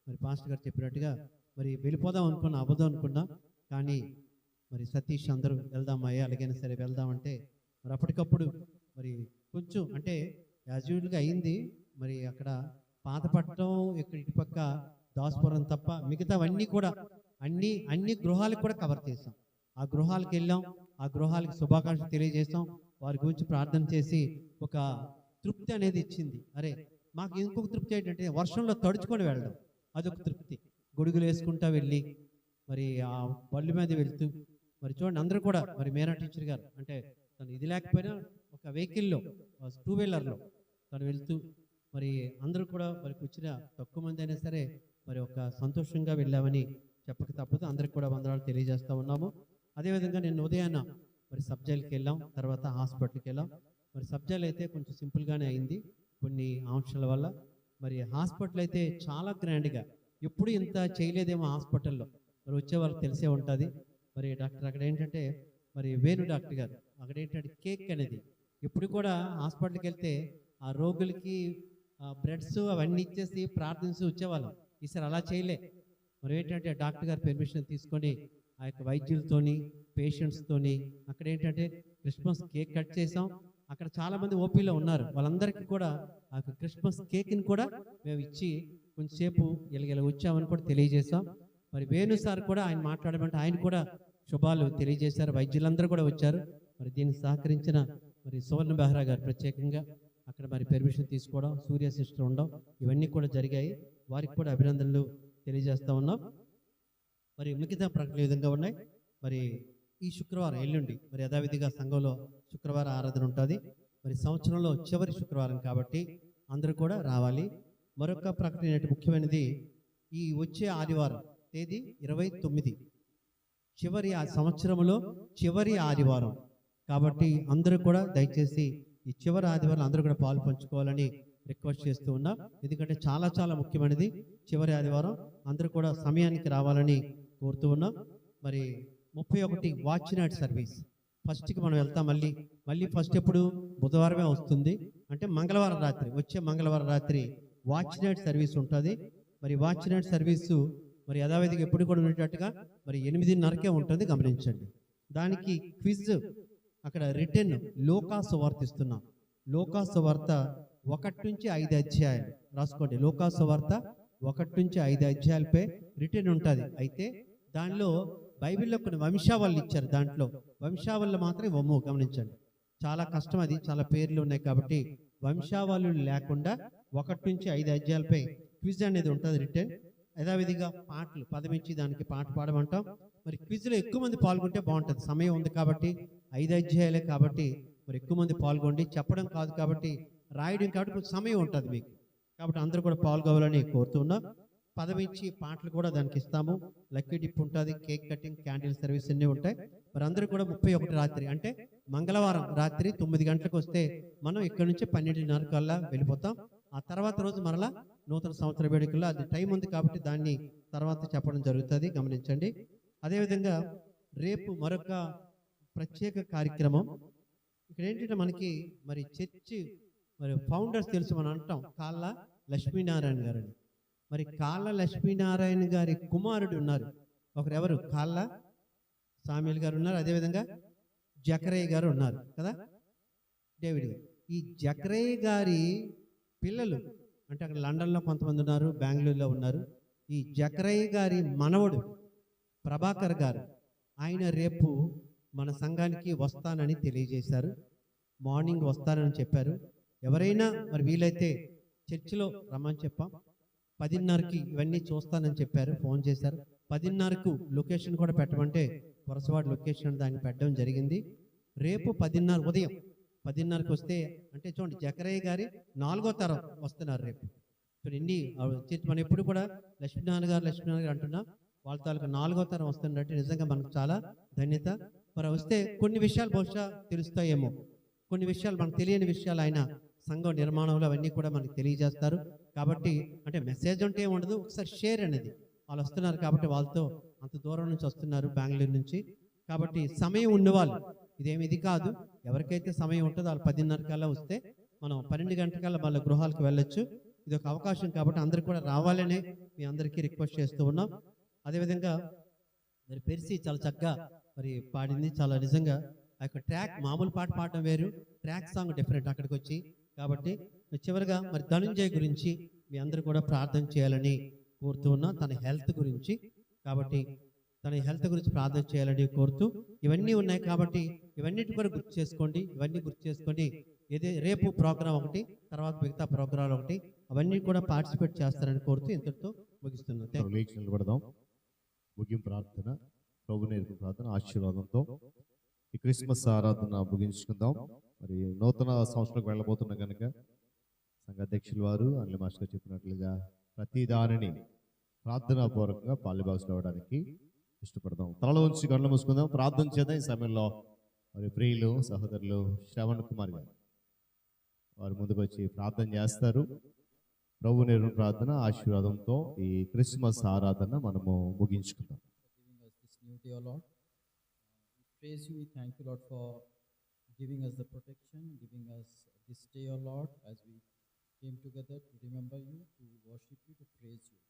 మరి పాస్టర్ గారు చెప్పినట్టుగా మరి వెళ్ళిపోదాం అనుకున్నా, అవ్వదాం అనుకున్నా, కానీ మరి సతీష్ అందరూ వెళ్దామయ్యా, అలాగైనా సరే వెళ్దామంటే మరి అప్పటికప్పుడు మరి కొంచెం అంటే యాజ్యూజువల్గా అయింది. మరి అక్కడ పాతపట్నం ఇక్కడ ఇటుపక్క దాస్పురం తప్ప మిగతావన్నీ కూడా అన్ని గృహాలకు కూడా కవర్ చేసాం. ఆ గృహాలకు వెళ్ళాం, ఆ గృహాలకు శుభాకాంక్షలు తెలియజేసాం, వారి గురించి ప్రార్థన చేసి ఒక తృప్తి అనేది ఇచ్చింది. అరే మాకు ఇంకొక తృప్తి ఏంటంటే వర్షంలో తడుచుకొని వెళ్ళడం, అదొక తృప్తి. గొడుగులు వేసుకుంటా వెళ్ళి మరి ఆ బళ్ళు మీద వెళ్తూ మరి చూడండి అందరూ కూడా మరి మేనా టీచర్ గారు అంటే తను ఇది లేకపోయినా ఒక వెహికల్లో 2-వీలర్లో తను వెళ్తూ మరి అందరూ కూడా మరి వచ్చిన తక్కువ మంది అయినా సరే మరి ఒక సంతోషంగా వెళ్ళామని చెప్పక తప్పదు. అందరికి కూడా వందనాలు తెలియజేస్తూ ఉన్నాము. అదేవిధంగా నేను ఉదయాన్న మరి సబ్జైల్కి వెళ్ళాం, తర్వాత హాస్పిటల్కి వెళ్ళాం. మరి సబ్జైల్ అయితే కొంచెం సింపుల్గానే అయింది కొన్ని ఆంక్షల వల్ల. మరి హాస్పిటల్ అయితే చాలా గ్రాండ్గా, ఎప్పుడు ఇంత చేయలేదేమో హాస్పిటల్లో. మరి వచ్చే వాళ్ళకి తెలిసే ఉంటుంది. మరి డాక్టర్ అక్కడ ఏంటంటే మరి వేణు డాక్టర్ గారు అక్కడ ఏంటంటే కేక్ అనేది ఎప్పుడు కూడా హాస్పిటల్కి వెళ్తే ఆ రోగులకి బ్రెడ్స్ అవన్నీ ఇచ్చేసి ప్రార్థించి వచ్చేవాళ్ళం. ఈసారి అలా చేయలే. మరి ఏంటంటే డాక్టర్ గారు పెర్మిషన్ తీసుకొని ఆ యొక్క వైద్యులతోని పేషెంట్స్తోని అక్కడ ఏంటంటే క్రిస్మస్ కేక్ కట్ చేసాం. అక్కడ చాలామంది ఓపీలో ఉన్నారు, వాళ్ళందరికీ కూడా ఆ క్రిస్మస్ కేక్ని కూడా మేము ఇచ్చి కొంచెంసేపు ఇలా వచ్చామని కూడా తెలియజేసాం. మరి వేణు సార్ కూడా ఆయన మాట్లాడమంటే ఆయన కూడా శుభాలు తెలియజేశారు. వైద్యులందరూ కూడా వచ్చారు. మరి దీనికి సహకరించిన మరి సువర్ణ బెహ్రా గారు ప్రత్యేకంగా అక్కడ మరి పెర్మిషన్ తీసుకోవడం, సూర్య సిస్టర్ ఉండడం, ఇవన్నీ కూడా జరిగాయి. వారికి కూడా అభినందనలు తెలియజేస్తూ ఉన్నాం. మరి మిగతా ప్రకటనలు ఈ విధంగా ఉన్నాయి. మరి ఈ శుక్రవారం ఎల్లుండి మరి యథావిధిగా సంఘంలో శుక్రవారం ఆరాధన ఉంటుంది. మరి సంవత్సరంలో చివరి శుక్రవారం కాబట్టి అందరూ కూడా రావాలి. మరొక ప్రకటన ముఖ్యమైనది, ఈ వచ్చే ఆదివారం తేదీ 29 చివరి ఆ సంవత్సరంలో చివరి ఆదివారం కాబట్టి అందరూ కూడా దయచేసి ఈ చివరి ఆదివారం అందరూ కూడా పాలు పంచుకోవాలని రిక్వెస్ట్ చేస్తూ ఉన్నాం. ఎందుకంటే చాలా చాలా ముఖ్యమైనది చివరి ఆదివారం. అందరూ కూడా సమయానికి రావాలని కోరుతూ ఉన్నాం. మరి 31 వాచ్ నైట్ సర్వీస్ ఫస్ట్కి మనం వెళ్తాం. మళ్ళీ ఫస్ట్ ఎప్పుడు బుధవారమే వస్తుంది, అంటే మంగళవారం రాత్రి, వచ్చే మంగళవారం రాత్రి వాచ్ నైట్ సర్వీస్ ఉంటుంది. మరి వాచ్ నైట్ సర్వీసు మరి యథావిధిగా ఎప్పుడు కూడా ఉండేటట్టుగా మరి 8:30కే ఉంటుంది, గమనించండి. దానికి క్విజ్ అక్కడ రిటర్న్ లోకా సువార్త ఇస్తున్నాం. లోకా సువార్త 1 నుంచి 5 అధ్యాయాలు రాసుకోండి. లోకా సువార్త 1 నుంచి 5 అధ్యాయాలపై రిటర్న్ ఉంటుంది. అయితే దానిలో బైబిల్లో కొన్ని వంశావళులు ఇచ్చారు. దాంట్లో వంశావళులు మాత్రం ఇవ్వము, గమనించండి. చాలా కష్టం, అది చాలా పేర్లు ఉన్నాయి కాబట్టి వంశావళులు లేకుండా 1 నుంచి 5 అధ్యాయాలపై క్విజ్ అనేది ఉంటుంది రిటర్న్. యథావిధిగా పాటలు పదమించి దానికి పాట పాడమంటాం. మరి క్విజ్లో ఎక్కువ మంది పాల్గొంటే బాగుంటుంది. సమయం ఉంది కాబట్టి 5 అధ్యాయాలే కాబట్టి మరి ఎక్కువ మంది పాల్గొండి. చెప్పడం కాదు కాబట్టి రాయడం కాబట్టి కొంచెం సమయం ఉంటుంది మీకు, కాబట్టి అందరూ కూడా పాల్గొవాలని కోరుతున్నాం. పదమించి పాటలు కూడా దానికి ఇస్తాము. లక్కీ డిప్ ఉంటుంది, కేక్ కటింగ్, క్యాండిల్ సర్వీస్ అన్నీ ఉంటాయి. మరి అందరూ కూడా 31 రాత్రి అంటే మంగళవారం రాత్రి 9 గంటలకు వస్తే మనం ఇక్కడ నుంచి 12:30 కల్లా వెళ్ళిపోతాం. ఆ తర్వాత రోజు మరలా నూతన సంవత్సర వేడుకల్లో అది టైం ఉంది కాబట్టి దాన్ని తర్వాత చెప్పడం జరుగుతుంది, గమనించండి. అదేవిధంగా రేపు మరొక ప్రత్యేక కార్యక్రమం. ఇక్కడ ఏంటంటే మనకి మరి చర్చి మరి ఫౌండర్స్ తెలుసు, మనం అంటాం కాళ్ళ లక్ష్మీనారాయణ గారు అని. మరి కాళ్ళ లక్ష్మీనారాయణ గారి కుమారుడు ఉన్నారు, ఒకరెవరు కాళ్ళ సామ్యుల్ గారు ఉన్నారు, అదేవిధంగా జకరయ్య గారు ఉన్నారు కదా, డేవిడ్ గారు. ఈ జకరయ్య గారి పిల్లలు అంటే అక్కడ లండన్లో కొంతమంది ఉన్నారు, బెంగళూరులో ఉన్నారు. ఈ జకరయ్య గారి మనవడు ప్రభాకర్ గారు, ఆయన రేపు మన సంఘానికి వస్తానని తెలియజేశారు. మార్నింగ్ వస్తానని చెప్పారు. ఎవరైనా మరి వీలైతే చర్చిలో రమ్మని చెప్పాం. 10:30కి ఇవన్నీ చూస్తానని చెప్పారు, ఫోన్ చేశారు. 10:30కు లొకేషన్ కూడా పెట్టమంటే వరసవాడ లొకేషన్ దాన్ని పెట్టడం జరిగింది. రేపు 10:30 ఉదయం 10:30కి వస్తే అంటే చూడండి జకరయ్య గారి 4వ తరం వస్తున్నారు రేపు. చూడండి మనం ఎప్పుడు కూడా లక్ష్మీనారాయణ గారు అంటున్నాం, వాళ్ళ తాలూకా 4వ తరం వస్తున్నట్టు నిజంగా మనకు చాలా ధన్యత. మరి వస్తే కొన్ని విషయాలు బహుశా తెలుస్తాయేమో, కొన్ని విషయాలు మనకు తెలియని విషయాలు ఆయన సంఘం నిర్మాణంలో అవన్నీ కూడా మనకు తెలియజేస్తారు. కాబట్టి అంటే మెసేజ్ అంటే ఉండదు, ఒకసారి షేర్ అనేది. వాళ్ళు వస్తున్నారు కాబట్టి వాళ్ళతో అంత దూరం నుంచి వస్తున్నారు బెంగళూరు నుంచి. కాబట్టి సమయం ఉన్నవాళ్ళు, ఇది కాదు, ఎవరికైతే సమయం ఉంటుందో వాళ్ళు 10:30 కల్లా వస్తే మనం 12 గంటలకల్లా వాళ్ళ గృహాలకు వెళ్ళొచ్చు. ఇది ఒక అవకాశం కాబట్టి అందరూ కూడా రావాలనే మీ అందరికీ రిక్వెస్ట్ చేస్తూ ఉన్నాం. అదేవిధంగా మరి పెర్సి చాలా చక్కగా మరి పాడింది, చాలా నిజంగా ఆ యొక్క ట్రాక్ మామూలు పాట పాడడం వేరు, ట్రాక్ సాంగ్ డిఫరెంట్ అక్కడికి వచ్చి. కాబట్టి చివరిగా మరి ధనుంజయ్ గురించి మీ అందరూ కూడా ప్రార్థన చేయాలని కోరుతూ ఉన్నా, తన హెల్త్ గురించి. కాబట్టి తన హెల్త్ గురించి ప్రార్థన చేయాలని కోరుతూ ఇవన్నీ ఉన్నాయి కాబట్టి ఇవన్నిటి కూడా గుర్తు చేసుకోండి. ఇవన్నీ గుర్తు చేసుకొని రేపు ప్రోగ్రాం ఒకటి, తర్వాత మిగతా ప్రోగ్రాం ఒకటి, అవన్నీ కూడా పార్టిసిపేట్ చేస్తారని కోరుతూ ఇంతటితో ముగిస్తున్నాను. నిలబడదాం. ముగింపు ప్రార్థన, ప్రభు నేర్పు ప్రార్థన ఆశీర్వాదంతో ఈ క్రిస్మస్ ఆరాధన ముగించుకుందాం. మరి నూతన సంవత్సరంకి వెళ్ళబోతున్నా కనుక సంఘ అధ్యక్షుల వారు అనిల్ మాస్టర్ చెప్పినట్లుగా ప్రతి దానిని ప్రార్థనాపూర్వకంగా పాలుభాగస్లు అవ్వడానికి ఇష్టపడదాం. తలలో ఉంచి కళ్ళు మూసుకుందాం, ప్రార్థన చేద్దాం. ఈ సమయంలో మరి ప్రియులు సహోదరులు శ్రవణ్ కుమార్ గారు వారు ముందుకు వచ్చి ప్రార్థన చేస్తారు. ప్రభు నేర్పు ప్రార్థన ఆశీర్వాదంతో ఈ క్రిస్మస్ ఆరాధన మనము ముగించుకుందాం. Praise you, we thank you, Lord, for giving us the protection, giving us this day, O Lord, as we came together to remember you, to worship you, to praise you.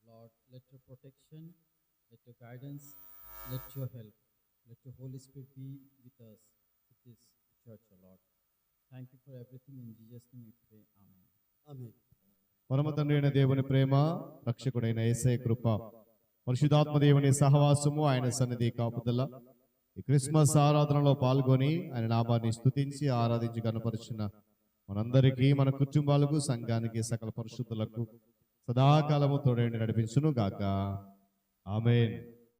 Lord, let your protection, let your guidance, let your help, let your Holy Spirit be with us, with this church, O Lord. Thank you for everything. In Jesus' name we pray. Amen. Amen. పరమ తండ్రి అయిన దేవుని ప్రేమ, రక్షకుడైన యేసయ్య కృప, పరిశుద్ధాత్మ దేవుని సహవాసము, ఆయన సన్నిధి కాపుదల ఈ క్రిస్మస్ ఆరాధనలో పాల్గొని ఆయన నామాన్ని స్తుతించి ఆరాధించి కనపరిచిన మనందరికీ, మన కుటుంబాలకు, సంఘానికి, సకల పరిశుద్ధులకు సదాకాలము తోడైండి నడిపించును గాక. ఆమేన్.